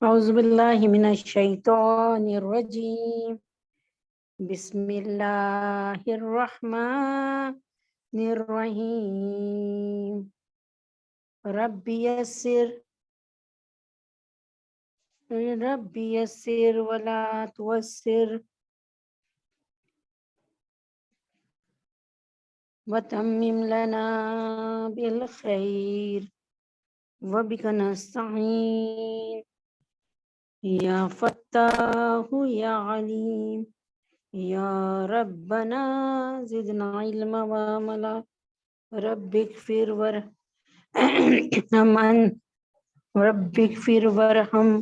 اعوذ باللہ من الشیطان الرجیم بسم اللہ الرحمن الرحیم ربی یسر ولا توسر وتمم لنا بالخیر وبک نستعین یا فتاح یا علیم یا ربنا زدنا علما وعملا رب اغفر وارحم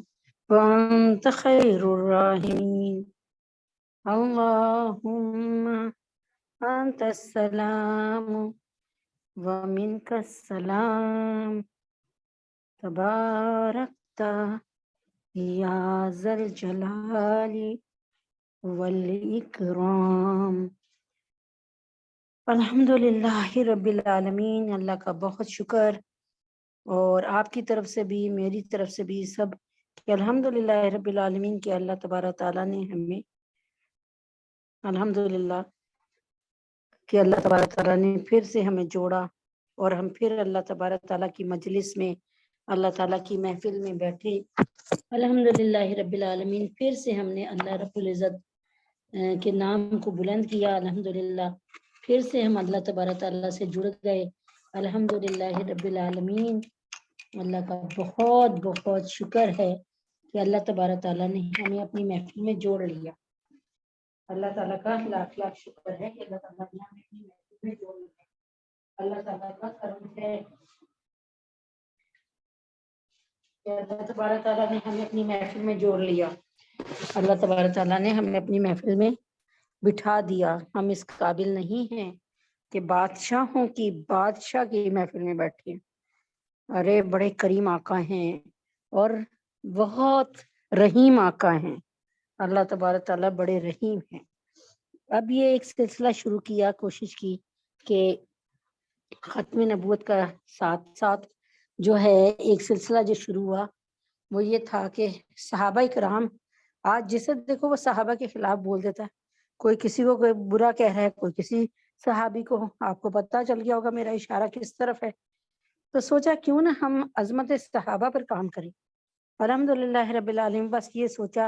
وانت خیر الراحمین اللہم انت السلام ومنک السلام تبارکت یا ذا الجلال والاکرام۔ الحمدللہ رب العالمین، اللہ کا بہت شکر، اور آپ کی طرف سے بھی میری طرف سے بھی سب کہ الحمدللہ رب العالمین کہ اللہ تبارک تعالیٰ نے ہمیں الحمدللہ کہ اللہ تبارک تعالیٰ نے پھر سے ہمیں جوڑا، اور ہم پھر اللہ تبارک تعالیٰ کی مجلس میں، اللہ تعالیٰ کی محفل میں بیٹھے۔ الحمدللہ رب العالمین، پھر سے ہم نے اللہ رب العزت کے نام کو بلند کیا۔ الحمدللہ پھر سے ہم اللہ تبارک تعالیٰ سے جڑ گئے۔ الحمدللہ رب العالمین، اللہ کا بہت بہت شکر ہے کہ اللہ تبارک تعالیٰ نے ہمیں اپنی محفل میں جوڑ لیا۔ اللہ تعالیٰ کا لاکھ لاکھ شکر ہے کہ اللہ تعالیٰ نے ہمیں اپنی محفل میں جوڑ لیا۔ اللہ تعالیٰ کا کرم ہے کہ اللہ تبارک تعالیٰ نے ہمیں اپنی محفل میں جوڑ لیا۔ اللہ تبارک تعالیٰ نے ہمیں اپنی محفل میں بٹھا دیا۔ ہم اس قابل نہیں ہیں کہ بادشاہوں کی بادشاہ کی محفل میں بیٹھے۔ ارے بڑے کریم آقا ہیں اور بہت رحیم آقا ہیں۔ اللہ تبارک تعالیٰ بڑے رحیم ہیں۔ اب یہ ایک سلسلہ شروع کیا، کوشش کی کہ ختم نبوت کا ساتھ ساتھ جو ہے ایک سلسلہ جو شروع ہوا وہ یہ تھا کہ صحابہ کرام، آج جسے دیکھو وہ صحابہ کے خلاف بول دیتا ہے، کوئی کسی کو کوئی برا کہہ رہا ہے، کوئی کسی صحابی کو۔ آپ کو پتہ چل گیا ہوگا میرا اشارہ کس طرف ہے، تو سوچا کیوں نہ ہم عظمت صحابہ پر کام کریں۔ الحمدللہ رب العالمین، بس یہ سوچا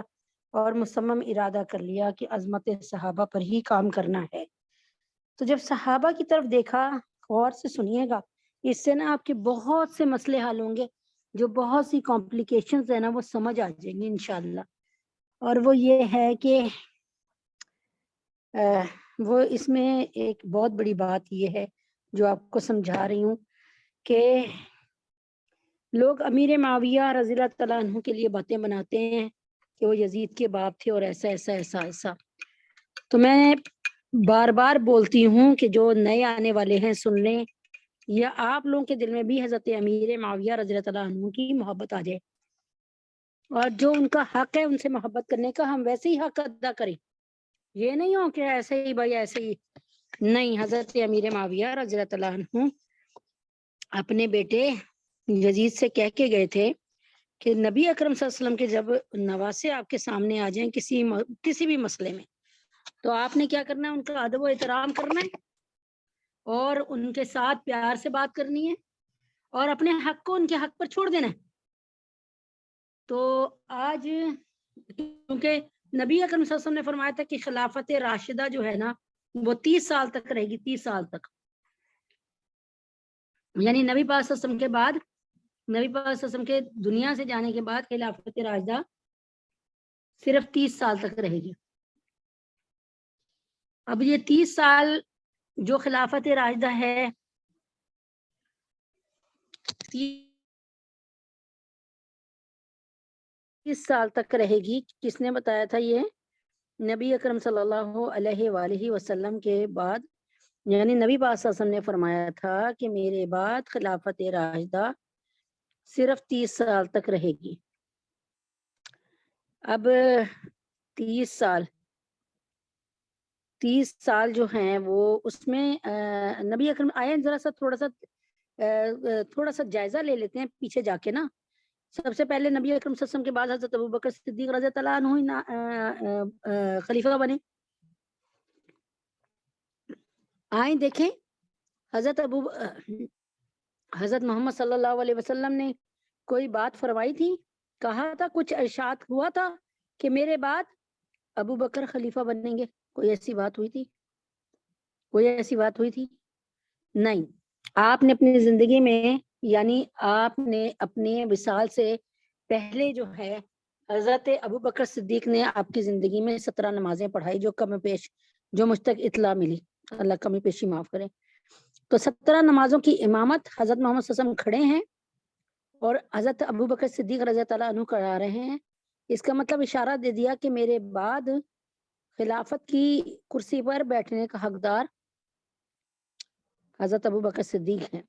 اور مصمم ارادہ کر لیا کہ عظمت صحابہ پر ہی کام کرنا ہے۔ تو جب صحابہ کی طرف دیکھا، غور سے سنیے گا، اس سے نا آپ کے بہت سے مسئلے حل ہوں گے، جو بہت سی کمپلیکیشنز ہیں نا وہ سمجھ آ جائیں گے انشاءاللہ۔ اور وہ یہ ہے کہ وہ اس میں ایک بہت بڑی بات یہ ہے جو آپ کو سمجھا رہی ہوں کہ لوگ امیر معاویہ رضی اللہ تعالیٰ عنہ کے لیے باتیں بناتے ہیں کہ وہ یزید کے باپ تھے اور ایسا ایسا ایسا ایسا۔ تو میں بار بار بولتی ہوں کہ جو نئے آنے والے ہیں سن لیں، یا آپ لوگوں کے دل میں بھی حضرت امیر معاویہ رضی اللہ تعالیٰ عنہ کی محبت آ جائے، اور جو ان کا حق ہے ان سے محبت کرنے کا، ہم ویسے ہی حق ادا کریں۔ یہ نہیں ہو کہ ایسے ہی بھائی ایسے ہی نہیں۔ حضرت امیر معاویہ رضی اللہ تعالیٰ عنہ اپنے بیٹے یزید سے کہہ کے گئے تھے کہ نبی اکرم صلی اللہ علیہ وسلم کے جب نواسے آپ کے سامنے آ جائیں کسی بھی مسئلے میں، تو آپ نے کیا کرنا ہے؟ ان کا ادب و احترام کرنا ہے، اور ان کے ساتھ پیار سے بات کرنی ہے، اور اپنے حق کو ان کے حق پر چھوڑ دینا ہے۔ تو آج کیونکہ نبی اکرم صلی اللہ علیہ وسلم نے فرمایا تھا کہ خلافت راشدہ جو ہے نا وہ 30 سال تک رہے گی، 30 سال تک، یعنی نبی پاک صلی اللہ علیہ وسلم کے بعد، نبی پاک صلی اللہ علیہ وسلم کے دنیا سے جانے کے بعد خلافت راشدہ صرف 30 سال تک رہے گی۔ اب یہ 30 سال جو خلافت راشدہ ہے، 30 سال تک رہے گی، کس نے بتایا تھا؟ یہ نبی اکرم صلی اللہ علیہ وآلہ وسلم کے بعد، یعنی نبی پاک صلی اللہ علیہ وسلم نے فرمایا تھا کہ میرے بعد خلافت راشدہ صرف 30 سال تک رہے گی۔ اب 30 سال جو ہیں وہ اس میں نبی اکرم آئے ذرا سا تھوڑا سا جائزہ لے لیتے ہیں پیچھے جا کے نا، سب سے پہلے نبی اکرم صلی اللہ علیہ وسلم کے بعد حضرت ابوبکر صدیق رضی اللہ عنہ خلیفہ بنے. آئیں دیکھیں حضرت محمد صلی اللہ علیہ وسلم نے کوئی بات فرمائی تھی, کہا تھا, کچھ ارشاد ہوا تھا کہ میرے بعد ابو بکر خلیفہ بنیں گے؟ کوئی ایسی بات ہوئی تھی؟ کوئی ایسی بات ہوئی تھی؟ نہیں. آپ نے اپنی زندگی میں, یعنی آپ نے اپنے وصال سے پہلے جو ہے حضرت ابو بکر صدیق نے آپ کی زندگی میں 17 نمازیں پڑھائی, جو کم پیش, جو مجھ تک اطلاع ملی, اللہ کمی پیشی معاف کرے. تو 17 نمازوں کی امامت حضرت محمد صلی اللہ علیہ وسلم کھڑے ہیں اور حضرت ابو بکر صدیق رضی اللہ عنہ کرا رہے ہیں. اس کا مطلب اشارہ دے دیا کہ میرے بعد خلافت کی کرسی پر بیٹھنے کا حقدار حضرت ابو بکر صدیق ہیں.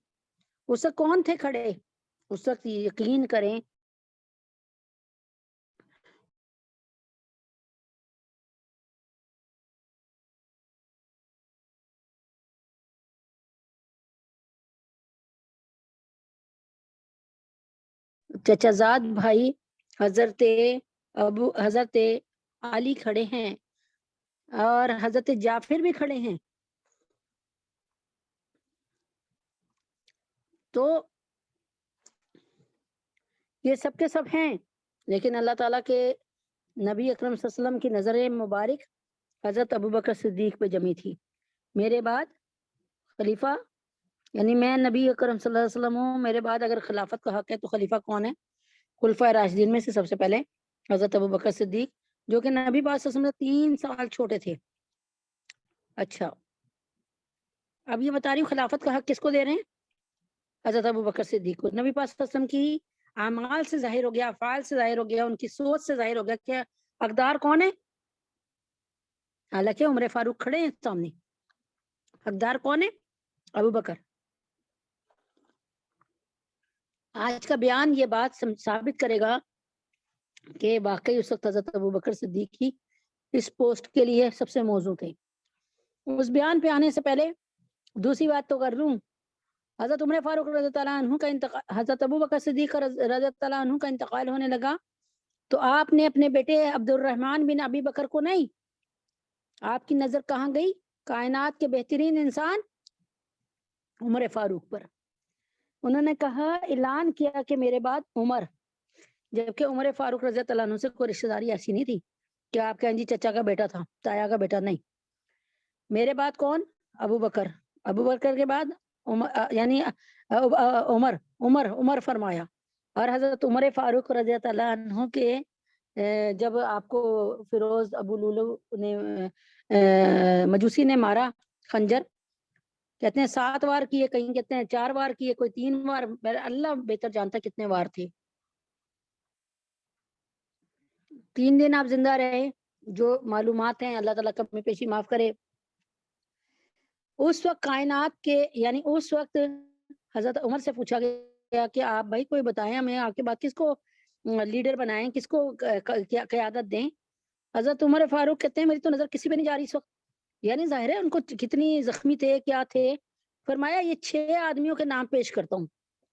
اس وقت کون تھے کھڑے؟ اس وقت یقین کریں چچا زاد بھائی حضرت علی کھڑے ہیں اور حضرت جعفر بھی کھڑے ہیں. تو یہ سب کے سب ہیں, لیکن اللہ تعالیٰ کے نبی اکرم صلی اللہ علیہ وسلم کی نظر مبارک حضرت ابو بکر صدیق پہ جمی تھی. میرے بعد خلیفہ, یعنی میں نبی اکرم صلی اللہ علیہ وسلم ہوں, میرے بعد اگر خلافت کا حق ہے تو خلیفہ کون ہے؟ خلفائے راشدین میں سے سب سے پہلے حضرت ابو بکر صدیق, جو کہ نبی پاک صلی اللہ علیہ وسلم سے 3 سال چھوٹے تھے. اچھا, اب یہ بتا رہی ہوں خلافت کا حق کس کو دے رہے ہیں؟ حضرت ابو بکر صدیق کو. نبی پاک صلی اللہ علیہ وسلم کی اعمال سے ظاہر ہو گیا, افعال سے ظاہر ہو گیا, ان کی سوچ سے ظاہر ہو گیا کہ حقدار کون ہے. حالانکہ عمر فاروق کھڑے ہیں سامنے, حقدار کون ہے؟ ابو بکر. آج کا بیان یہ بات ثابت کرے گا کہ واقعی اس وقت حضرت ابو بکر صدیق کی اس پوسٹ کے لیے سب سے موزوں تھے. اس بیان پہ آنے سے پہلے دوسری بات تو کر لوں. حضرت عمر فاروق رضی اللہ عنہ کا انتقال, حضرت ابو بکر صدیق رضی اللہ عنہ کا انتقال ہونے لگا تو آپ نے اپنے بیٹے عبد الرحمن بن ابی بکر کو نہیں, آپ کی نظر کہاں گئی؟ کائنات کے بہترین انسان عمر فاروق پر. انہوں نے کہا, اعلان کیا کہ میرے بعد عمر, جبکہ عمر فاروق رضی اللہ عنہ سے کوئی رشتہ داری ایسی نہیں تھی کہ آپ کہیں جی چچا کا بیٹا تھا, تایا کا بیٹا نہیں. میرے بعد کون؟ ابو بکر. ابو بکر کے بعد یعنی عمر فرمایا. اور حضرت عمر فاروق رضی اللہ عنہ کے جب آپ کو فیروز ابو لولو نے مجوسی نے مارا خنجر, کہتے ہیں 7 وار کیے, کہیں کہتے ہیں 4 وار کیے, کوئی 3 وار, اللہ بہتر جانتا کتنے وار تھے. 3 دن آپ زندہ رہے, جو معلومات ہیں اللہ تعالیٰ کمی پیشی معاف کرے. اس وقت کائنات کے, یعنی اس وقت حضرت عمر سے پوچھا گیا کہ آپ بھائی کوئی بتائیں ہمیں, آپ کے بعد کس کو لیڈر بنائیں, کس کو قیادت دیں. حضرت عمر فاروق کہتے ہیں میری تو نظر کسی پہ نہیں جا رہی اس وقت. یعنی ظاہر ہے ان کو کتنی زخمی تھے, کیا تھے. فرمایا یہ 6 آدمیوں کے نام پیش کرتا ہوں,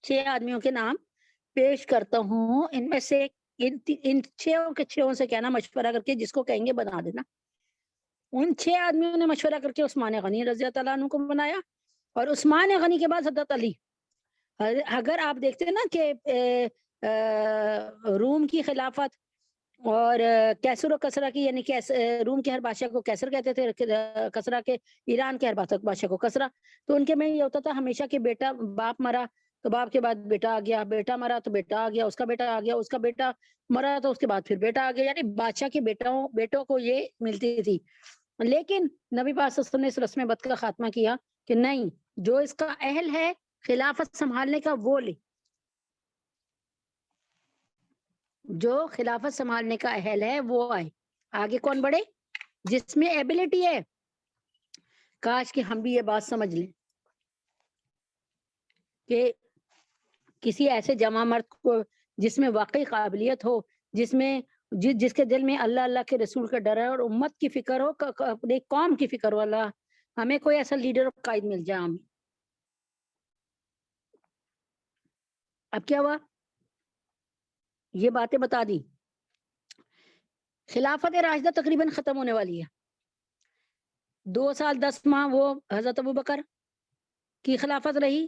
6 آدمیوں کے نام پیش کرتا ہوں, ان میں سے ان 6 کے 6 سے کہنا مشورہ کر کے جس کو کہیں گے بنا دینا. ان 6 آدمیوں نے مشورہ کر کے عثمان غنی رضی اللہ عنہ کو بنایا, اور عثمان غنی کے بعد حضرت علی. اگر آپ دیکھتے ہیں نا کہ روم کی خلافت اور کیسر و کسرا کی, یعنی روم کے ہر بادشاہ کو کیسر کہتے تھے, کسرا کے ایران کے ہر بادشاہ کو کسرا. تو ان کے میں یہ ہوتا تھا ہمیشہ کہ بیٹا, باپ مرا تو باپ کے بعد بیٹا آ گیا, بیٹا مرا تو بیٹا آ گیا, اس کا بیٹا آ گیا, اس کا بیٹا مرا تو اس کے بعد پھر بیٹا آ گیا, یعنی بادشاہ کے بیٹوں کو یہ ملتی تھی. لیکن نبی پاک صلی اللہ علیہ وسلم نے اس رسم بد کا خاتمہ کیا کہ نہیں, جو اس کا اہل ہے خلافت سنبھالنے کا وہ لے, جو خلافت سنبھالنے کا اہل ہے وہ آئے. آگے کون بڑھے؟ جس میں ایبلٹی ہے. کاش کہ ہم بھی یہ بات سمجھ لیں کہ کسی ایسے جمع مرد کو جس میں واقعی قابلیت ہو, جس کے دل میں اللہ کے رسول کا ڈر ہے اور امت کی فکر ہو, اپنے قوم کی فکر ہو, اللہ ہمیں کوئی ایسا لیڈر اور قائد مل جائے. ہمیں اب کیا ہوا؟ یہ باتیں بتا دی. خلافت راشدہ تقریباً ختم ہونے والی ہے. 2 سال 10 ماہ وہ حضرت ابوبکر کی خلافت رہی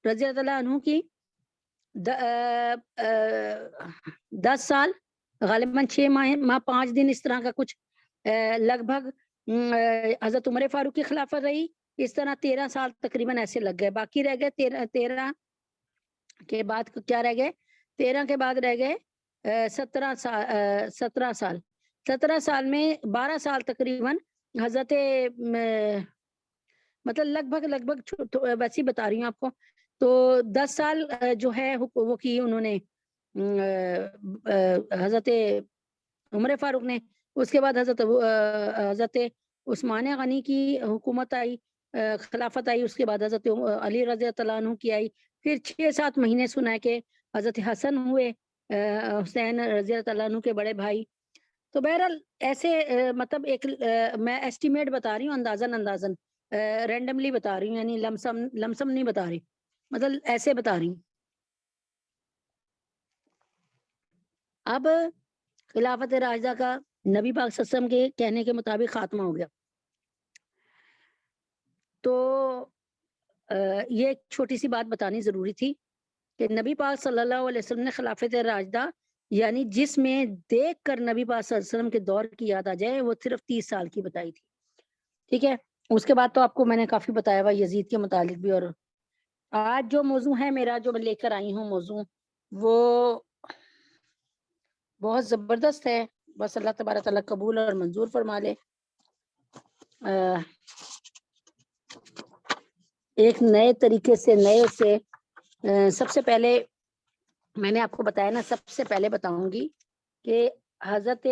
رضی اللہ عنہ کی. 10 سال غالباً 6 ماہ 5 دن اس طرح کا کچھ لگ بھگ حضرت عمر فاروق کی خلافت رہی. اس طرح 13 سال تقریباً ایسے لگ گئے. باقی رہ گئے 13 کے بعد کیا رہ گئے؟ 13 کے بعد رہ گئے 17 سال. 17 سال میں 12 سال تقریباً حضرت مطلب لگ بھگ ویسے بتا رہی ہوں آپ کو. تو 10 سال جو ہے وہ کی انہوں نے حضرت عمر فاروق نے. اس کے بعد حضرت عثمان غنی کی حکومت آئی، خلافت آئی. اس کے بعد حضرت علی رضی اللہ عنہ کی آئی. پھر 6-7 مہینے سنا ہے کہ حضرت حسن ہوئے، حسین رضی اللہ عنہ کے بڑے بھائی. تو بہرحال ایسے مطلب ایک میں ایسٹیمیٹ بتا رہی ہوں، اندازاً رینڈملی بتا رہی ہوں، یعنی لمسم نہیں بتا رہی، مطلب ایسے بتا رہی ہوں. اب خلافت راشدہ کا نبی پاک صلی اللہ علیہ وسلم کے کہنے کے مطابق خاتمہ ہو گیا. تو یہ ایک چھوٹی سی بات بتانی ضروری تھی کہ نبی پاک صلی اللہ علیہ وسلم نے خلافت راشدہ یعنی جس میں دیکھ کر نبی پاک صلی اللہ علیہ وسلم کے دور کی یاد آ جائے وہ صرف 30 سال کی بتائی تھی. ٹھیک ہے. اس کے بعد تو آپ کو میں نے کافی بتایا ہوا یزید کے متعلق بھی. اور آج جو موضوع ہے میرا، جو میں لے کر آئی ہوں موضوع، وہ بہت زبردست ہے. بس اللہ تبارک تعالیٰ قبول اور منظور فرما لے. ایک نئے طریقے سے سب سے پہلے میں نے آپ کو بتایا نا، سب سے پہلے بتاؤں گی کہ حضرت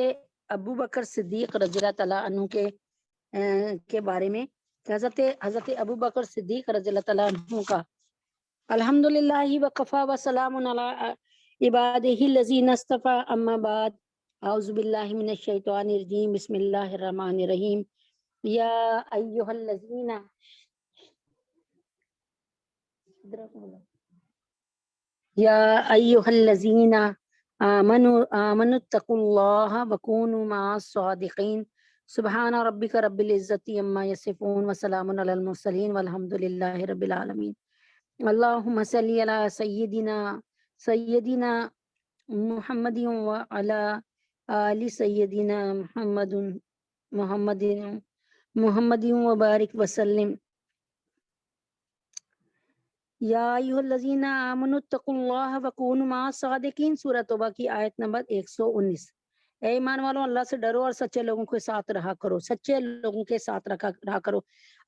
ابو بکر صدیق رضی اللہ تعالیٰ عنہ کے بارے میں. حضرت ابو بکر صدیق رضی اللہ تعالیٰ عنہ کا الحمدللہ وکفا وسلام علی عبادہ الذین اصطفیٰ اما بعد اعوذ باللہ من الشیطان الرجیم بسم اللہ الرحمن الرحیم. یا ایہا الذین یا ایہا الذین آمنوا اتقوا اللہ وکونوا مع الصادقین. سبحان ربک رب العزت عما یصفون وسلام علی المرسلین والحمد للہ رب العالمین. اللہم صلی علی سیدنا محمد وعلی آل سیدنا محمد وبارک وسلم. یا ایھا الذین آمنوا اتقوا اللہ وکونوا مع الصادقین. سورۃ توبہ کی آیت نمبر 119. اے ایمان والوں، اللہ سے ڈرو اور سچے لوگوں کے ساتھ رہا کرو. سچے لوگوں کے ساتھ رہا کرو.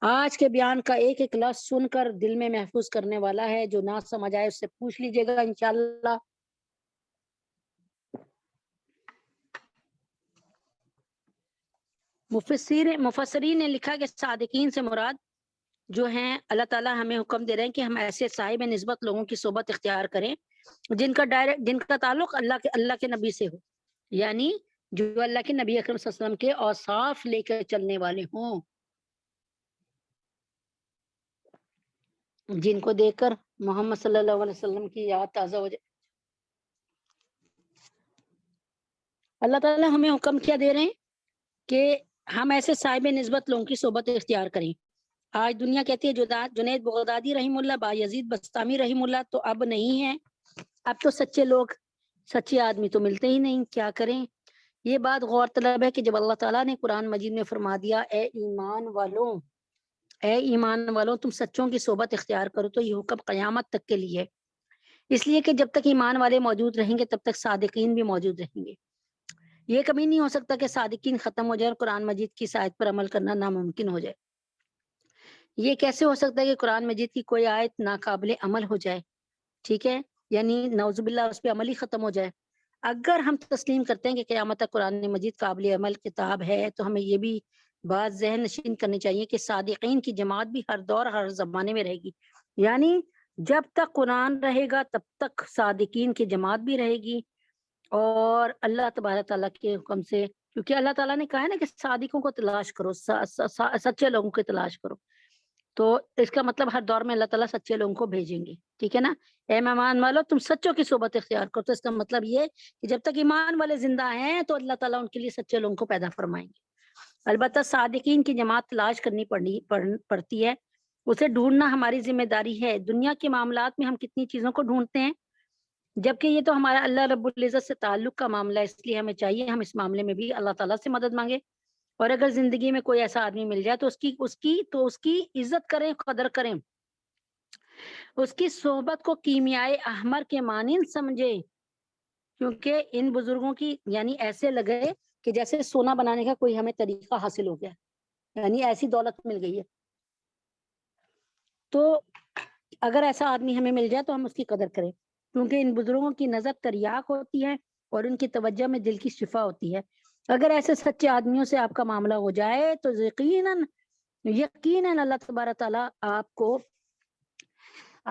آج کے بیان کا ایک ایک لفظ سن کر دل میں محفوظ کرنے والا ہے. جو نہ سمجھ آئے اس سے پوچھ لیجئے گا انشاءاللہ. مفسرین نے لکھا کہ صادقین سے مراد جو ہیں، اللہ تعالیٰ ہمیں حکم دے رہے ہیں کہ ہم ایسے صاحب نسبت لوگوں کی صحبت اختیار کریں جن کا تعلق اللہ کے نبی سے ہو، یعنی جو اللہ کے نبی اکرم صلی اللہ علیہ وسلم کے اوصاف لے کر چلنے والے ہوں، جن کو دیکھ کر محمد صلی اللہ علیہ وسلم کی یاد تازہ ہو جائے. اللہ تعالیٰ ہمیں حکم کیا دے رہے ہیں کہ ہم ایسے صاحب نسبت لوگوں کی صحبت اختیار کریں. آج دنیا کہتی ہے جنید بغدادی رحم اللہ، بایزید بستامی رحم اللہ تو اب نہیں ہے. اب تو سچے لوگ، سچے آدمی تو ملتے ہی نہیں. کیا کریں؟ یہ بات غور طلب ہے کہ جب اللہ تعالیٰ نے قرآن مجید میں فرما دیا اے ایمان والوں تم سچوں کی صحبت اختیار کرو، تو یہ حکم قیامت تک کے لیے، اس لیے کہ جب تک ایمان والے موجود رہیں گے تب تک صادقین بھی موجود رہیں گے. یہ کبھی نہیں ہو سکتا کہ صادقین ختم ہو جائے اور قرآن مجید کی آیت پر عمل کرنا ناممکن ہو جائے. یہ کیسے ہو سکتا ہے کہ قرآن مجید کی کوئی آیت ناقابل عمل ہو جائے؟ ٹھیک ہے، یعنی نعوذ باللہ اس پہ عمل ہی ختم ہو جائے. اگر ہم تسلیم کرتے ہیں کہ قیامت تک قرآن مجید قابل عمل کتاب ہے، تو ہمیں یہ بھی بات ذہن نشین کرنی چاہیے کہ صادقین کی جماعت بھی ہر دور ہر زمانے میں رہے گی. یعنی جب تک قرآن رہے گا تب تک صادقین کی جماعت بھی رہے گی. اور اللہ تبارک تعالیٰ کے حکم سے، کیونکہ اللہ تعالیٰ نے کہا ہے نا کہ صادقوں کو تلاش کرو، سچے لوگوں کی تلاش کرو. تو اس کا مطلب ہر دور میں اللہ تعالیٰ سچے لوگوں کو بھیجیں گے، ٹھیک ہے نا؟ اے ایمان والو تم سچوں کی صحبت اختیار کرو، تو اس کا مطلب یہ کہ جب تک ایمان والے زندہ ہیں تو اللہ تعالیٰ ان کے لیے سچے لوگوں کو پیدا فرمائیں گے۔ البتہ صادقین کی جماعت تلاش کرنی پڑتی ہے، اسے ڈھونڈنا ہماری ذمہ داری ہے۔ دنیا کے معاملات میں ہم کتنی چیزوں کو ڈھونڈتے ہیں، جبکہ یہ تو ہمارا اللہ رب العزت سے تعلق کا معاملہ ہے، اس لیے ہمیں چاہیے ہم اس معاملے میں بھی اللہ تعالیٰ سے مدد مانگے۔ اور اگر زندگی میں کوئی ایسا آدمی مل جائے تو اس کی عزت کریں، قدر کریں، اس کی صحبت کو کیمیائے احمر کے مانند سمجھے، کیونکہ ان بزرگوں کی یعنی ایسے لگے کہ جیسے سونا بنانے کا کوئی ہمیں طریقہ حاصل ہو گیا، یعنی ایسی دولت مل گئی ہے۔ تو اگر ایسا آدمی ہمیں مل جائے تو ہم اس کی قدر کریں، کیونکہ ان بزرگوں کی نظر تریاق ہوتی ہے اور ان کی توجہ میں دل کی شفا ہوتی ہے۔ اگر ایسے سچے آدمیوں سے آپ کا معاملہ ہو جائے تو یقیناً اللہ تبارک تعالیٰ آپ کو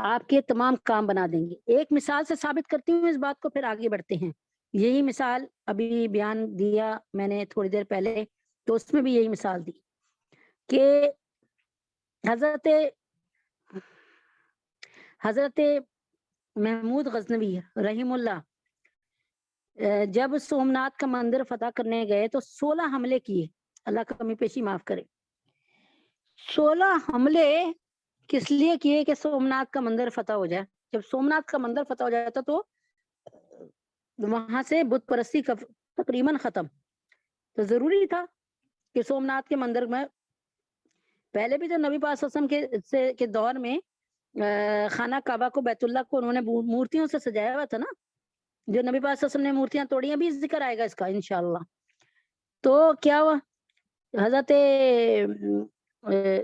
آپ کے تمام کام بنا دیں گے۔ ایک مثال سے ثابت کرتی ہوں اس بات کو، پھر آگے بڑھتے ہیں۔ یہی مثال ابھی بیان دیا میں نے تھوڑی دیر پہلے، تو اس میں بھی یہی مثال دی کہ حضرت محمود غزنوی رحم اللہ جب سومناتھ کا مندر فتح کرنے گئے تو 16 حملے کیے، اللہ کا کمی پیشی معاف کرے۔ 16 حملے کس لیے کیے کہ سومناتھ کا مندر فتح ہو جائے۔ جب سومناتھ کا مندر فتح ہو جاتا تو وہاں سے بت پرستی تقریباً ختم، تو ضروری تھا کہ سومناتھ کے مندر میں پہلے بھی تو نبی پاک صلی اللہ علیہ وسلم کے دور میں خانہ کعبہ کو، بیت اللہ کو انہوں نے مورتیوں سے سجایا ہوا تھا نا، جو نبی پاک صلی اللہ علیہ وسلم نے مورتیاں توڑی ہیں، بھی ذکر آئے گا اس کا انشاءاللہ۔ تو کیا ہوا حضرت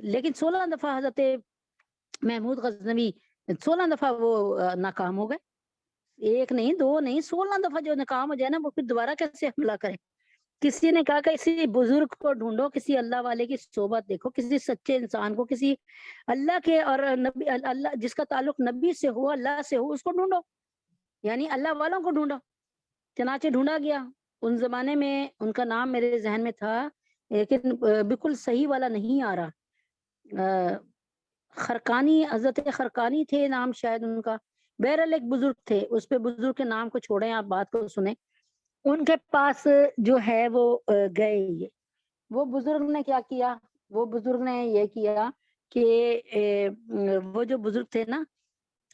لیکن 16 دفعہ حضرت محمود غزنوی 16 دفعہ وہ ناکام ہو گئے، ایک نہیں دو نہیں 16 دفعہ جو ناکام ہو جائے نا، وہ پھر دوبارہ کیسے حملہ کرے۔ کسی نے کہا کہ کسی بزرگ کو ڈھونڈو، کسی اللہ والے کی صحبت دیکھو، کسی سچے انسان کو، کسی اللہ کے اور نبی اللہ جس کا تعلق نبی سے ہو، اللہ سے ہو، اس کو ڈھونڈو، یعنی اللہ والوں کو ڈھونڈو۔ چنانچہ ڈھونڈا گیا۔ ان زمانے میں ان کا نام میرے ذہن میں تھا لیکن بالکل صحیح والا نہیں آ رہا، خرقانی، حضرت خرقانی تھے نام شاید ان کا، بہرحال ایک بزرگ تھے، اس پہ بزرگ کے نام کو چھوڑیں، آپ بات کو سنیں۔ ان کے پاس جو ہے وہ گئے، یہ وہ بزرگ نے کیا کیا، وہ بزرگ نے یہ کیا کہ وہ جو بزرگ تھے نا،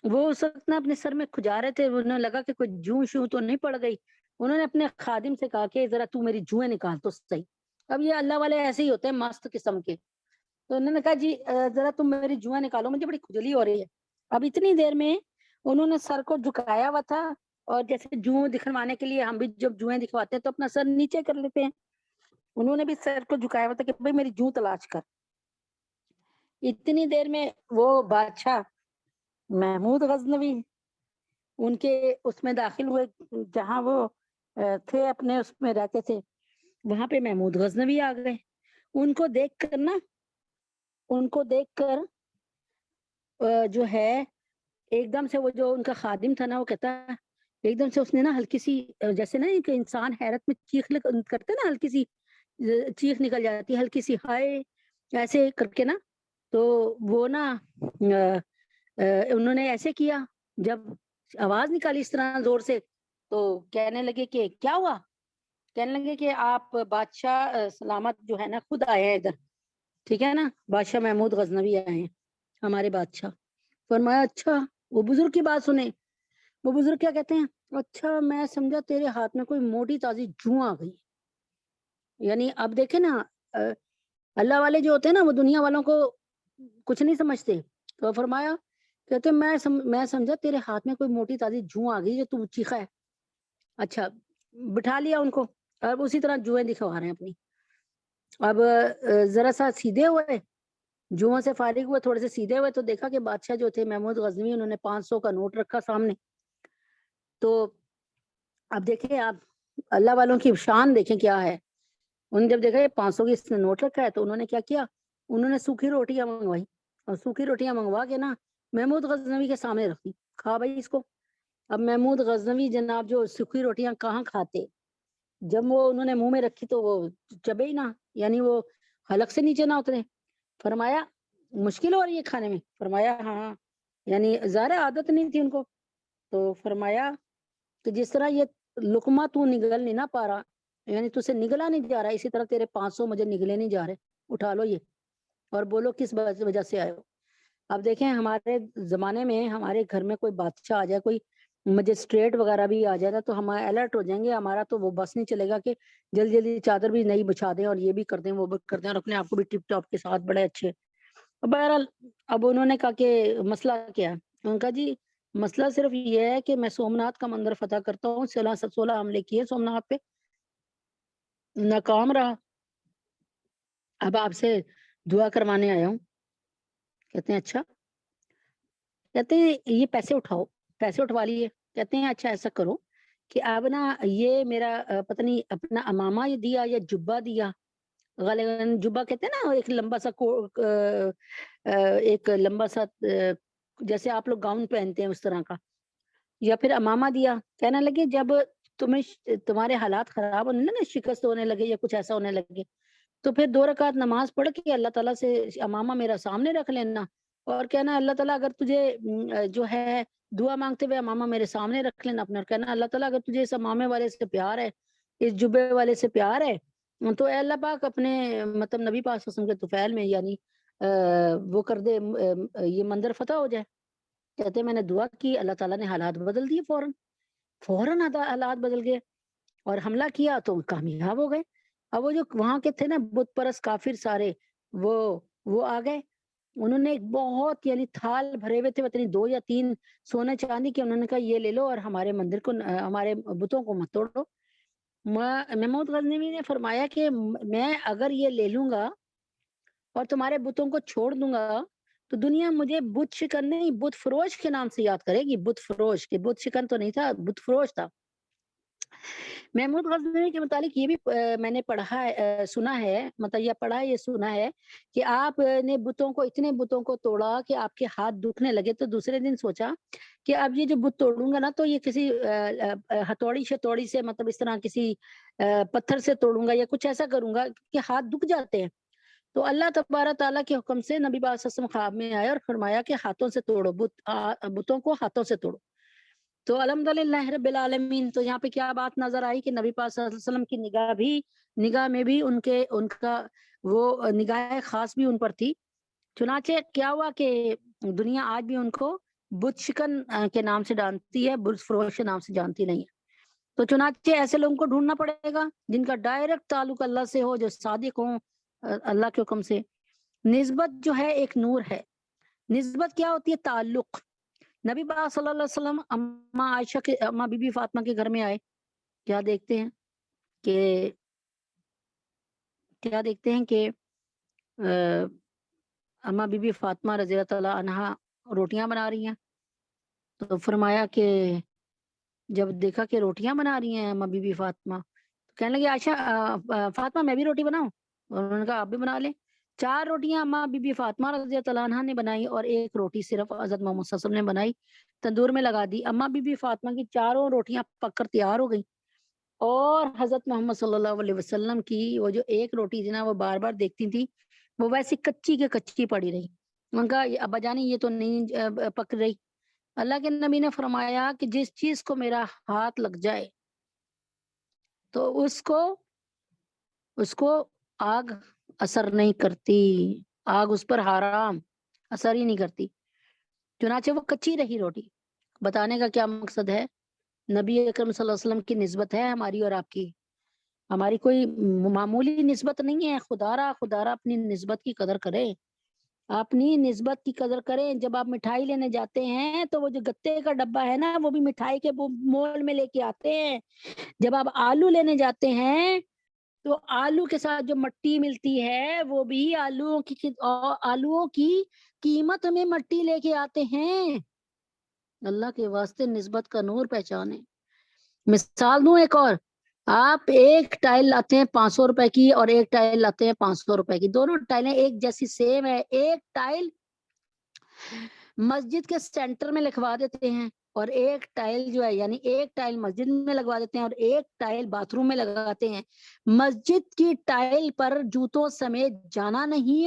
وہ اس وقت نا اپنے سر میں کھجا رہے تھے، انہیں لگا کہ کوئی جوں شوں تو نہیں پڑ گئی۔ انہوں نے اپنے خادم سے کہا کہ ذرا تو میری جوئیں نکال تو صحیح۔ اب یہ اللہ والے ایسے ہی ہوتے ہیں مست قسم کے، تو انہوں نے کہا جی ذرا تم میری جوئیں نکالو، مجھے بڑی کھجلی ہو رہی ہے۔ اب اتنی دیر میں انہوں نے سر کو جھکایا ہوا تھا، اور جیسے جوؤں دکھوانے کے لیے ہم بھی جب جوئیں دکھواتے ہیں تو اپنا سر نیچے کر لیتے ہیں، انہوں نے بھی سر کو جھکایا ہوا تھا کہ بھائی میری جوں تلاش کر۔ اتنی دیر میں وہ بادشاہ محمود غزنوی ان کے اس میں داخل ہوئے جہاں وہ تھے، اپنے اس میں رہتے تھے، وہاں پہ محمود غزنوی آ گئے۔ ان کو دیکھ کر جو ہے ایک دم سے وہ جو ان کا خادم تھا نا، وہ کہتا ایک دم سے اس نے نا ہلکی سی، جیسے نا کہ انسان حیرت میں چیخ کرتے نا، ہلکی سی چیخ نکل جاتی ہے، ہلکی سی ہائے ایسے کر کے نا، تو وہ نا انہوں نے ایسے کیا، جب آواز نکالی اس طرح زور سے، تو کہنے لگے کہ کیا ہوا، کہنے لگے کہ آپ بادشاہ سلامت جو ہے نا خود آئے ہیں ادھر، ٹھیک ہے نا، بادشاہ محمود غزنوی آئے ہیں ہمارے بادشاہ۔ فرمایا اچھا، وہ بزرگ کی بات سنیں، وہ بزرگ کیا کہتے ہیں، اچھا میں سمجھا تیرے ہاتھ میں کوئی موٹی تازی جوں آ گئی۔ یعنی اب دیکھیں نا، اللہ والے جو ہوتے ہیں نا وہ دنیا والوں کو کچھ نہیں سمجھتے، تو فرمایا کہتے میں سمجھا تیرے ہاتھ میں کوئی موٹی تازی جوں آ گئی جو تم چیخا ہے۔ اچھا بٹھا لیا ان کو، اب اسی طرح جوئیں دکھوا رہے ہیں اپنی۔ اب ذرا سا سیدھے ہوئے، جوؤں سے فارغ ہوئے، تھوڑے سے سیدھے ہوئے، تو دیکھا کہ بادشاہ جو تھے محمود غزنوی، انہوں نے 500 کا نوٹ رکھا سامنے۔ تو اب دیکھیں آپ اللہ والوں کی شان دیکھیں کیا ہے، انہوں نے جب دیکھا یہ 500 کی اس نے نوٹ رکھا ہے، تو انہوں نے کیا کیا، انہوں نے سوکھی روٹیاں منگوائی، اور سوکھی روٹیاں منگوا کے نا محمود غزنوی کے سامنے رکھی، کھا بھائی اس کو۔ اب محمود غزنوی جناب جو سوکھی روٹیاں کہاں کھاتے، جب وہ انہوں نے منہ میں رکھی تو وہ چبے ہی نہ، یعنی وہ حلق سے نیچے نہ اترے۔ فرمایا مشکل ہو رہی ہے کھانے میں؟ فرمایا ہاں، یعنی ظاہر عادت نہیں تھی ان کو. تو فرمایا کہ جس طرح یہ لقمہ تو نگل نہیں نہ پا رہا، یعنی تجھ سے نگلا نہیں جا رہا، اسی طرح تیرے 500 مجھے نگلے نہیں جا رہے. اٹھا لو یہ اور بولو کس وجہ سے آئے ہو. اب دیکھیں ہمارے زمانے میں ہمارے گھر میں کوئی بادشاہ آ جائے، کوئی مجسٹریٹ وغیرہ بھی آ جائے گا تو ہم الرٹ ہو جائیں گے. ہمارا تو وہ بس نہیں چلے گا کہ جلدی جلدی چادر بھی نہیں بچھا دیں اور یہ بھی کر دیں وہ بھی کر دیں اور اپنے آپ کو بھی ٹپ ٹاپ کے ساتھ بڑے اچھے. بہرحال اب انہوں نے کہا کہ مسئلہ کیا ہے؟ انہوں نے کہا جی مسئلہ صرف یہ ہے کہ میں سومناتھ کا مندر فتح کرتا ہوں. 16 حملے کیے سومناتھ پہ، ناکام رہا. اب آپ سے دعا کروانے آیا ہوں. کہتے ہیں اچھا. کہتے ہیں یہ پیسے اٹھاؤ. پیسے اٹھوا لیے. کہتے ہیں اچھا ایسا کرو کہ اب نا یہ میرا پتہ نہیں اپنا امامہ یہ دیا یا جبہ دیا، غالباً جبہ کہتے ہیں نا، ایک لمبا سا ایک لمبا سا جیسے آپ لوگ گاؤن پہنتے ہیں اس طرح کا، یا پھر امامہ دیا. کہنے لگے جب تمہارے حالات خراب ہونے نا، شکست ہونے لگے یا کچھ ایسا ہونے لگے، تو پھر 2 رکعت نماز پڑھ کے اللہ تعالیٰ سے امامہ میرا سامنے رکھ لینا اور کہنا اللہ تعالیٰ اگر تجھے جو ہے دعا مانگتے ہوئے امامہ میرے سامنے رکھ لینا اپنے، اور کہنا اللہ تعالیٰ اگر تجھے اس امامے والے سے پیار ہے، اس جبے والے سے پیار ہے، تو اے اللہ پاک اپنے مطلب نبی پاک صلی اللہ علیہ وسلم کے طفیل میں یعنی وہ کر دے، یہ مندر فتح ہو جائے. کہتے ہیں میں نے دعا کی، اللہ تعالیٰ نے حالات بدل دیے. فوراً حالات بدل گئے اور حملہ کیا تو کامیاب ہو گئے. اب وہ جو وہاں کے تھے نا بت پرست کافر سارے، وہ آ گئے. انہوں نے ایک بہت یعنی تھال بھرے ہوئے تھے، پتہ نہیں 2 یا 3 سونے چاندی کے. انہوں نے کہا یہ لے لو اور ہمارے مندر کو، ہمارے بتوں کو مت توڑو. محمود غزنوی نے فرمایا کہ میں اگر یہ لے لوں گا اور تمہارے بتوں کو چھوڑ دوں گا تو دنیا مجھے بت شکن نہیں، بت فروش کے نام سے یاد کرے گی. بت فروش، کہ بت شکن تو نہیں تھا، بت فروش تھا. محمود غزنوی کے متعلق یہ بھی میں نے پڑھا ہے، سنا ہے، مطلب یہ پڑھا ہے، یہ سنا ہے کہ آپ نے اتنے بتوں کو توڑا کہ آپ کے ہاتھ دکھنے لگے. تو دوسرے دن سوچا کہ اب یہ جو بت توڑوں گا نا تو یہ کسی ہتھوڑی شتوڑی سے، مطلب اس طرح کسی پتھر سے توڑوں گا یا کچھ ایسا کروں گا کہ ہاتھ دکھ جاتے ہیں. تو اللہ تبارک تعالیٰ کے حکم سے نبی پاک صلی اللہ علیہ وسلم خواب میں آئے اور فرمایا کہ ہاتھوں سے توڑو، بتوں کو ہاتھوں سے توڑو. تو الحمدللہ رب العالمین. تو یہاں پہ کیا بات نظر آئی کہ نبی پاک صلی اللہ علیہ وسلم کی نگاہ میں بھی ان کا وہ نگاہ خاص بھی ان پر تھی. چنانچہ کیا ہوا کہ دنیا آج بھی ان کو بت شکن کے نام سے جانتی ہے، بت فروش کے نام سے جانتی نہیں ہے. تو چنانچہ ایسے لوگوں کو ڈھونڈنا پڑے گا جن کا ڈائریکٹ تعلق اللہ سے ہو، جو صادق ہوں اللہ کے حکم سے. نسبت جو ہے ایک نور ہے. نسبت کیا ہوتی ہے؟ تعلق. نبی پاک صلی اللہ علیہ وسلم اماں عائشہ کے، اماں بی بی فاطمہ کے گھر میں آئے. کیا دیکھتے ہیں کہ اماں بی بی فاطمہ رضی اللہ تعالیٰ عنہا روٹیاں بنا رہی ہیں. تو فرمایا کہ جب دیکھا کہ روٹیاں بنا رہی ہیں اماں بی بی فاطمہ، تو کہنے لگی عائشہ فاطمہ میں بھی روٹی بناؤں؟ اور انہوں نے کہا آپ بھی بنا لیں. 4 روٹیاں اماں بی بی فاطمہ رضی اللہ عنہا نے بنائی اور 1 روٹی صرف حضرت محمد صلی اللہ علیہ وسلم نے بنائی، تندور میں لگا دی. اماں بی بی فاطمہ کی 4 روٹیاں پک کر تیار ہو گئی اور حضرت محمد صلی اللہ علیہ وسلم کی وہ جو 1 روٹی تھی نا وہ بار بار دیکھتی تھی، وہ ویسی کچی کے کچی پڑی رہی. ان کا ابا جانی یہ تو نہیں پک رہی. اللہ کے نبی نے فرمایا کہ جس چیز کو میرا ہاتھ لگ جائے تو اس کو آگ اثر نہیں کرتی، آگ اس پر حرام اثر ہی نہیں کرتی. چنانچہ وہ کچی رہی روٹی. بتانے کا کیا مقصد ہے؟ نبی اکرم صلی اللہ علیہ وسلم کی نسبت ہے ہماری اور آپ کی، ہماری کوئی معمولی نسبت نہیں ہے. خدا را اپنی نسبت کی قدر کرے، اپنی نسبت کی قدر کریں. جب آپ مٹھائی لینے جاتے ہیں تو وہ جو گتے کا ڈبہ ہے نا وہ بھی مٹھائی کے مول میں لے کے آتے ہیں. جب آپ آلو لینے جاتے ہیں تو آلو کے ساتھ جو مٹی ملتی ہے وہ بھی آلووں کی قیمت میں مٹی لے کے آتے ہیں. اللہ کے واسطے نسبت کا نور پہچانے. مثال دوں ایک اور، آپ 1 ٹائل لاتے ہیں 500 روپے کی اور 1 ٹائل لاتے ہیں 500 روپے کی. دونوں ٹائلیں ایک جیسی سیم ہے. 1 ٹائل مسجد کے سینٹر میں لکھوا دیتے ہیں اور 1 ٹائل جو ہے یعنی 1 ٹائل مسجد میں لگوا دیتے ہیں اور 1 ٹائل باتھ روم میں لگاتے ہیں. مسجد کی ٹائل پر جوتوں سمیت جانا نہیں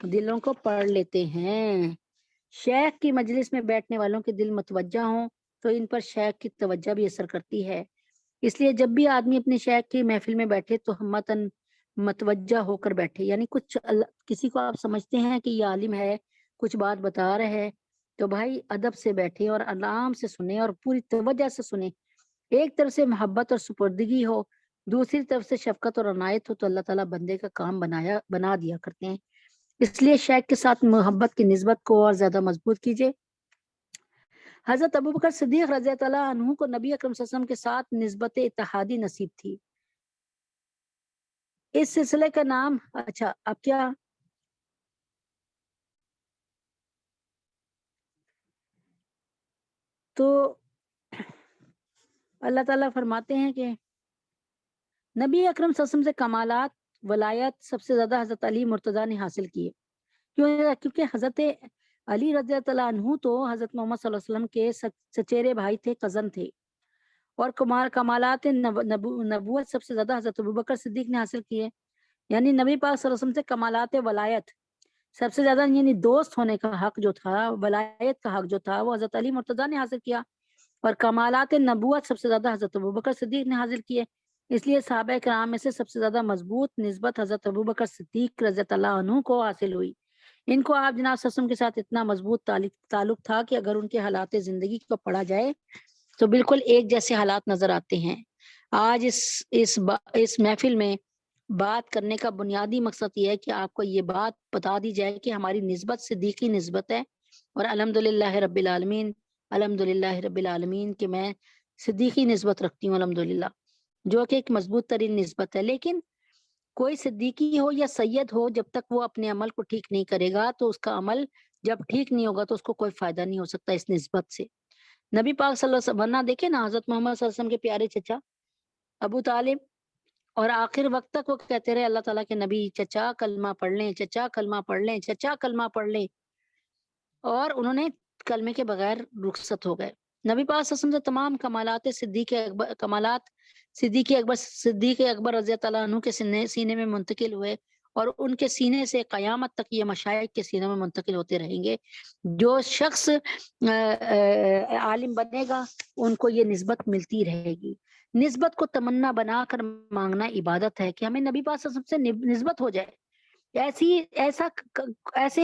دلوں کو پڑھ لیتے ہیں۔ شیخ کی مجلس میں بیٹھنے والوں کے دل متوجہ ہوں تو ان پر شیخ کی توجہ بھی اثر کرتی ہے، اس لیے جب بھی آدمی اپنے شیخ کی محفل میں بیٹھے تو ہمتن متوجہ ہو کر بیٹھے، یعنی کچھ کسی کو آپ سمجھتے ہیں کہ یہ عالم ہے، کچھ بات بتا رہے ہے، تو بھائی ادب سے بیٹھے اور آرام سے سنیں اور پوری توجہ سے سنیں۔ ایک طرف سے محبت اور سپردگی ہو، دوسری طرف سے شفقت اور عنایت ہو تو اللہ تعالیٰ بندے کا کام بنا دیا کرتے ہیں۔ اس لیے شیخ کے ساتھ محبت کی نسبت کو اور زیادہ مضبوط کیجیے۔ حضرت ابوبکر صدیق رضی اللہ عنہ کو نبی اکرم صلی اللہ علیہ وسلم کے ساتھ نسبت اتحادی نصیب تھی۔ اس سلسلے کا نام، اچھا اب کیا، تو اللہ تعالیٰ فرماتے ہیں کہ نبی اکرم صلی اللہ علیہ وسلم سے کمالات ولایت سب سے زیادہ حضرت علی مرتضیٰ نے حاصل کیے، کیونکہ حضرت علی رضی اللہ عنہ تو حضرت محمد صلی اللہ علیہ وسلم کے سچیرے بھائی تھے، کزن تھے، اور کمالات نبوت سب سے زیادہ حضرت ابوبکر صدیق نے حاصل کیے، یعنی نبی پاک صلی اللہ علیہ وسلم سے کمالات ولایت سب سے زیادہ، یعنی دوست ہونے کا حق جو تھا، ولایت کا حق جو تھا، وہ حضرت علی مرتضیٰ نے حاصل کیا، اور کمالات نبوت سب سے زیادہ حضرت ابوبکر صدیق نے حاصل کیے۔ اس لیے صحابہ کرام میں سے سب سے زیادہ مضبوط نسبت حضرت ابوبکر صدیق رضی اللہ عنہ کو حاصل ہوئی۔ ان کو آپ جناب صلی اللہ علیہ وسلم کے ساتھ اتنا مضبوط تعلق تھا کہ اگر ان کے حالات زندگی کو پڑھا جائے تو بالکل ایک جیسے حالات نظر آتے ہیں۔ آج اس محفل میں بات کرنے کا بنیادی مقصد یہ ہے کہ آپ کو یہ بات بتا دی جائے کہ ہماری نسبت صدیقی نسبت ہے، اور الحمدللہ رب العالمین، الحمدللہ رب العالمین کہ میں صدیقی نسبت رکھتی ہوں الحمدللہ، جو کہ ایک مضبوط ترین نسبت ہے۔ لیکن کوئی صدیقی ہو یا سید ہو، جب تک وہ اپنے عمل کو ٹھیک نہیں کرے گا تو اس کا عمل جب ٹھیک نہیں ہوگا تو اس کو کوئی فائدہ نہیں ہو سکتا اس نسبت سے۔ نبی پاک صلی اللہ علیہ وسلم، ورنہ دیکھیں نا حضرت محمد صلی اللہ علیہ وسلم کے پیارے چچا ابو طالب، اور آخر وقت تک وہ کہتے رہے اللہ تعالیٰ کے نبی چچا کلمہ پڑھ لیں، چچا کلمہ پڑھ لیں، چچا کلمہ پڑھ لیں، اور انہوں نے کلمے کے بغیر رخصت ہو گئے۔ نبی پاک صلی اللہ علیہ وسلم سے تمام کمالات صدیق اکبر رضی اللہ عنہ کے سینے میں منتقل ہوئے، اور ان کے سینے سے قیامت تک یہ مشائخ کے سینے میں منتقل ہوتے رہیں گے۔ جو شخص عالم بنے گا ان کو یہ نسبت ملتی رہے گی۔ نسبت کو تمنا بنا کر مانگنا عبادت ہے کہ ہمیں نبی پاک صلی اللہ علیہ وسلم سے نسبت ہو جائے، ایسے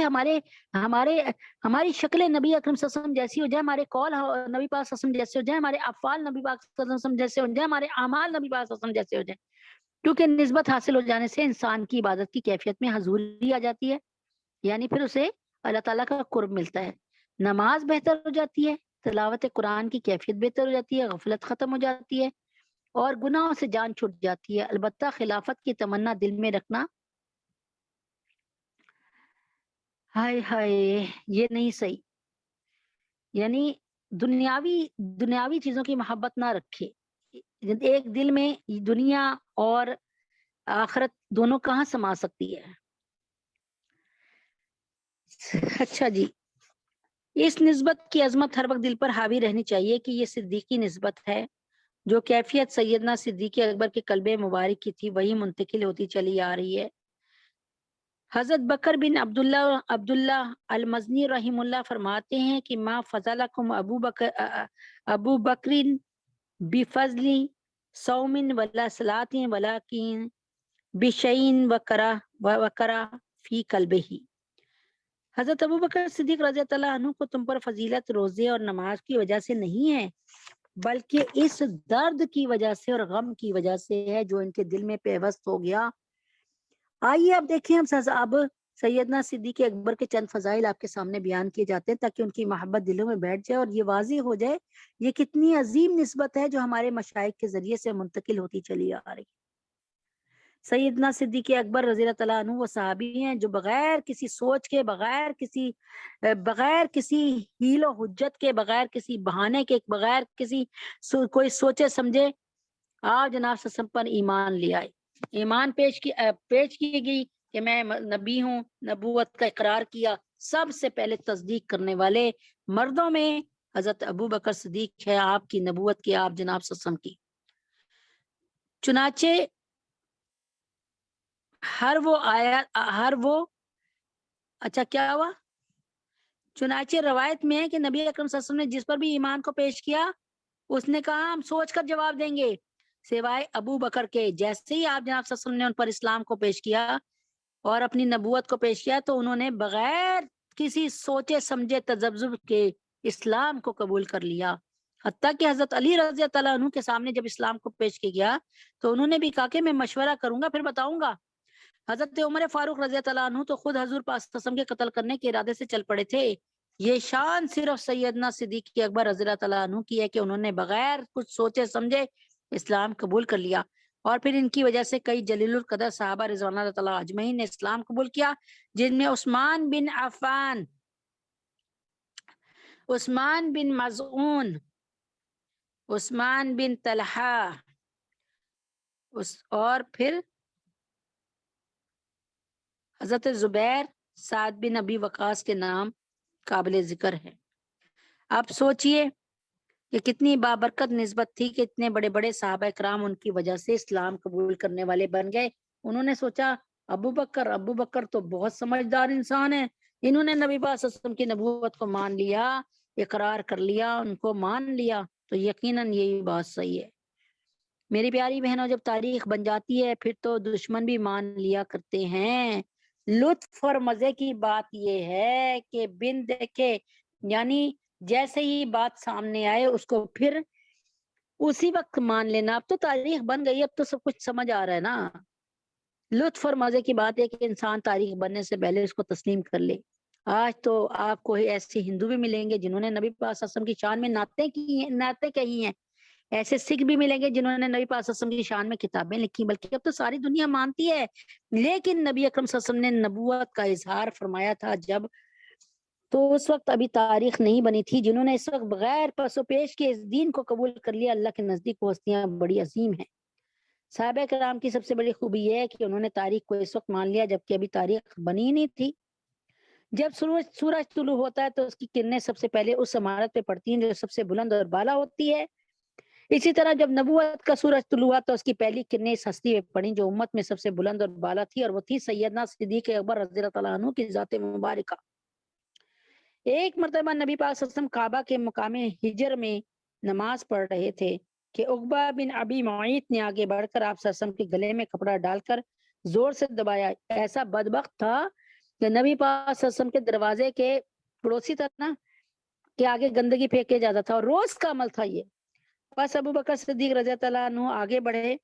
ہماری شکل نبی اکرم صلی اللہ علیہ وسلم جیسی ہو جائے، ہمارے قول نبی پاک صلی اللہ علیہ وسلم جیسے ہو جائے، ہمارے افعال نبی پاک صلی اللہ علیہ وسلم جیسے ہو جائے، ہمارے اعمال نبی پاک صلی اللہ علیہ وسلم جیسے ہو جائے، کیونکہ نسبت حاصل ہو جانے سے انسان کی عبادت کی کیفیت میں حضوری آ جاتی ہے، یعنی پھر اسے اللہ تعالیٰ کا قرب ملتا ہے، نماز بہتر ہو جاتی ہے، تلاوت قرآن کی کیفیت بہتر ہو جاتی ہے، غفلت ختم ہو جاتی ہے، اور گناہوں سے جان چھوٹ جاتی ہے۔ البتہ خلافت کی تمنا دل میں رکھنا، ہائے ہائے، یہ نہیں صحیح، یعنی دنیاوی چیزوں کی محبت نہ رکھے۔ ایک دل میں دنیا اور آخرت دونوں کہاں سما سکتی ہے؟ اچھا جی، اس نسبت کی عظمت ہر وقت دل پر حاوی رہنی چاہیے کہ یہ صدیقی نسبت ہے، جو کیفیت سیدنا صدیق اکبر کے قلب مبارک کی تھی وہی منتقل ہوتی چلی آ رہی ہے۔ حضرت بکر بن عبداللہ المزنی رحم اللہ فرماتے ہیں کہ ما فضلکم ابو بکر بفضل صوم ولا صلاۃ ولکن بشیء وکرہ فی قلبہ۔ حضرت ابو بکر صدیق رضی اللہ عنہ کو تم پر فضیلت روزے اور نماز کی وجہ سے نہیں ہے، بلکہ اس درد کی وجہ سے اور غم کی وجہ سے ہے جو ان کے دل میں پیوست ہو گیا۔ آئیے اب دیکھیں اب سیدنا صدیق اکبر کے چند فضائل آپ کے سامنے بیان کیے جاتے ہیں تاکہ ان کی محبت دلوں میں بیٹھ جائے اور یہ واضح ہو جائے یہ کتنی عظیم نسبت ہے جو ہمارے مشائخ کے ذریعے سے منتقل ہوتی چلی آ رہی۔ سیدنا صدیق اکبر رضی اللہ عنہ وہ صحابی ہیں جو بغیر کسی سوچ کے، بغیر کسی ہیل و حجت کے، بغیر کسی بہانے کے، بغیر کسی کوئی سوچے سمجھے آپ جناب صلی اللہ علیہ وسلم پر ایمان لے آئے۔ ایمان پیش کی گئی کہ میں نبی ہوں، نبوت کا اقرار کیا۔ سب سے پہلے تصدیق کرنے والے مردوں میں حضرت ابو بکر صدیق ہے، آپ کی نبوت کی، آپ جناب صلی اللہ علیہ وسلم کی۔ چنانچہ ہر وہ اچھا کیا ہوا؟ چنانچہ روایت میں ہے کہ نبی اکرم صلی اللہ علیہ وسلم نے جس پر بھی ایمان کو پیش کیا اس نے کہا ہم سوچ کر جواب دیں گے سوائے ابو بکر کے. جیسے ہی آپ جناب صلی اللہ علیہ وسلم نے ان پر اسلام کو پیش کیا اور اپنی نبوت کو پیش کیا تو انہوں نے بغیر کسی سوچے سمجھے تذبذب کے اسلام کو قبول کر لیا. حتیٰ کہ حضرت علی رضی اللہ عنہ کے سامنے جب اسلام کو پیش کیا گیا تو انہوں نے بھی کہا کہ میں مشورہ کروں گا پھر بتاؤں گا. حضرت عمر فاروق رضی اللہ عنہ تو خود حضور پاک صلی اللہ علیہ وسلم کے قتل کرنے کے ارادے سے چل پڑے تھے. یہ شان صرف سیدنا صدیق اکبر رضی اللہ عنہ کی ہے کہ انہوں نے بغیر کچھ سوچے سمجھے اسلام قبول کر لیا اور پھر ان کی وجہ سے کئی جلیل القدر صحابہ رضوان اللہ تعالیٰ اجمعین نے اسلام قبول کیا جن میں عثمان بن عفان، عثمان بن مظعون، عثمان بن طلحہ اور پھر حضرت زبیر، سعد بن ابی وقاص کے نام قابل ذکر ہے. آپ سوچئے کہ کتنی بابرکت نسبت تھی کہ اتنے بڑے بڑے صحابہ کرام ان کی وجہ سے اسلام قبول کرنے والے بن گئے. انہوں نے سوچا ابو بکر تو بہت سمجھدار انسان ہے، انہوں نے نبی پاک صلی اللہ علیہ وسلم کی نبوت کو مان لیا، اقرار کر لیا، ان کو مان لیا تو یقیناً یہی بات صحیح ہے. میری پیاری بہنوں جب تاریخ بن جاتی ہے پھر تو دشمن بھی مان لیا کرتے ہیں. لطف اور مزے کی بات یہ ہے کہ بن دیکھے یعنی جیسے ہی بات سامنے آئے اس کو پھر اسی وقت مان لینا. اب تو تاریخ بن گئی، اب تو سب کچھ سمجھ آ رہا ہے نا. لطف اور مزے کی بات ہے کہ انسان تاریخ بننے سے پہلے اس کو تسلیم کر لے. آج تو آپ کو ایسے ہندو بھی ملیں گے جنہوں نے نبی پاک صلی اللہ علیہ وسلم کی شان میں نعتیں کہی ہیں، ایسے سکھ بھی ملیں گے جنہوں نے نبی پاک صلی اللہ علیہ وسلم کی شان میں کتابیں لکھی، بلکہ اب تو ساری دنیا مانتی ہے. لیکن نبی اکرم صلی اللہ علیہ وسلم نے نبوت کا اظہار فرمایا تھا جب تو اس وقت ابھی تاریخ نہیں بنی تھی. جنہوں نے اس وقت بغیر پس و پیش کے اس دین کو قبول کر لیا اللہ کے نزدیک وہ ہستیاں بڑی عظیم ہیں. صحابہ کرام کی سب سے بڑی خوبی یہ ہے کہ انہوں نے تاریخ کو اس وقت مان لیا جبکہ ابھی تاریخ بنی نہیں تھی. جب سورج طلوع ہوتا ہے تو اس کی کرنیں سب سے پہلے اس عمارت پہ پڑتی ہیں جو سب سے بلند اور بالا ہوتی ہے. اسی طرح جب نبوت کا سورج طلوع ہوا تو اس کی پہلی کرنیں اس ہستی پہ پڑیں جو امت میں سب سے بلند اور بالا تھی اور وہ تھی سیدنا صدیق اکبر رضی اللہ عنہ کی ذات مبارکہ. ایک مرتبہ نبی پاک صلی اللہ علیہ وسلم کعبہ کے مقام ہجر میں نماز پڑھ رہے تھے کہ عقبہ بن ابی معیط نے آگے بڑھ کر آپ صلی اللہ علیہ وسلم کے گلے میں کپڑا ڈال کر زور سے دبایا. ایسا بدبخت تھا کہ نبی پاک صلی اللہ علیہ وسلم کے دروازے کے پڑوسی تھا نا کہ آگے گندگی پھینکے جاتا تھا اور روز کا عمل تھا یہ. بس ابو بکر صدیق رضی اللہ عنہ آگے بڑھے.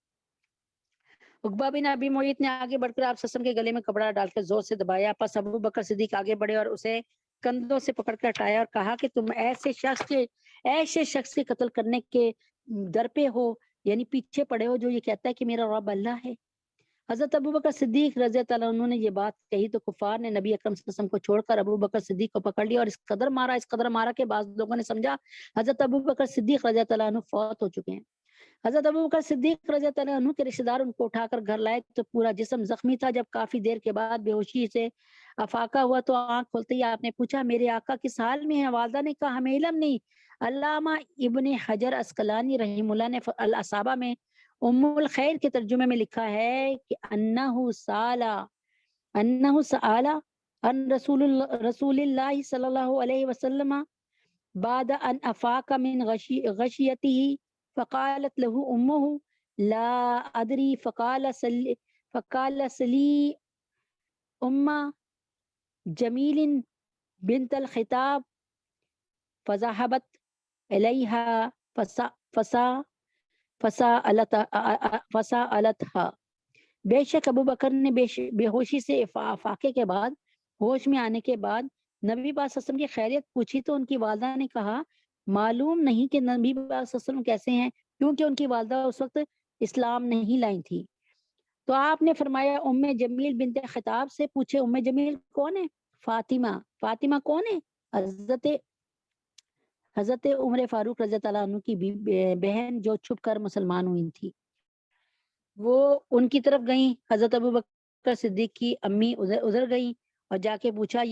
عقبہ بن ابی معیط نے آگے بڑھ کر آپ صلی اللہ علیہ وسلم کے گلے میں کپڑا ڈال کر زور سے دبایا. پس ابو بکر صدیق آگے بڑھے اور اسے کندھوں سے پکڑ کر ہٹایا اور کہا کہ تم ایسے شخص کے قتل کرنے کے در پہ ہو یعنی پیچھے پڑے ہو جو یہ کہتا ہے کہ میرا رب اللہ ہے. حضرت ابو بکر صدیق رضی اللہ عنہ نے یہ بات کہی تو کفار نے نبی اکرم صلی اللہ علیہ وسلم کو چھوڑ کر ابو بکر صدیق کو پکڑ لیا اور اس قدر مارا کہ بعض لوگوں نے سمجھا حضرت ابو بکر صدیق رضی اللہ عنہ فوت ہو چکے ہیں. حضرت ابو بکر صدیق رضی اللہ عنہ کے رشتہ دار ان کو اٹھا کر گھر لائے تو پورا جسم زخمی تھا. جب کافی دیر کے بعد بے ہوشی سے افاقہ ہوا تو آنکھ کھولتے ہی آپ نے پوچھا میرے آقا کس حال میں ہے؟ والدہ نے کہا ہمیں علم نہیں. علامہ ابن حجر عسقلانی رحمہ اللہ نے الاصابہ میں ام الخیر کے ترجمے میں لکھا ہے کہ انہ سال ان رسول اللہ صلی اللہ علیہ وسلم بعد ان افاق من غشیته فقالت له امه لا ادری فقال سلی جمیل بنت الخطاب فذهبت الیها فسألتها. بے شک ابو بکر نے بے ہوشی سے افاقے کے بعد ہوش میں آنے کے بعد نبی پاک صلی اللہ علیہ وسلم کی خیریت پوچھی تو ان کی والدہ نے کہا معلوم نہیں کہ نبی پاک صلی اللہ علیہ وسلم کیسے ہیں کیونکہ ان کی والدہ اس وقت اسلام نہیں لائی تھی. تو آپ نے فرمایا ام جمیل بنت خطاب سے پوچھے. ام جمیل کون ہے؟ فاطمہ کون ہے؟ حضرت عمر فاروق رضی اللہ عنہ کی بہن جو چھپ کر مسلمان ہوئی تھی. وہ ان کی طرف گئیں. حضرت ابو بکر صدیق کی امی ادھر گئیں اور جا کے پوچھا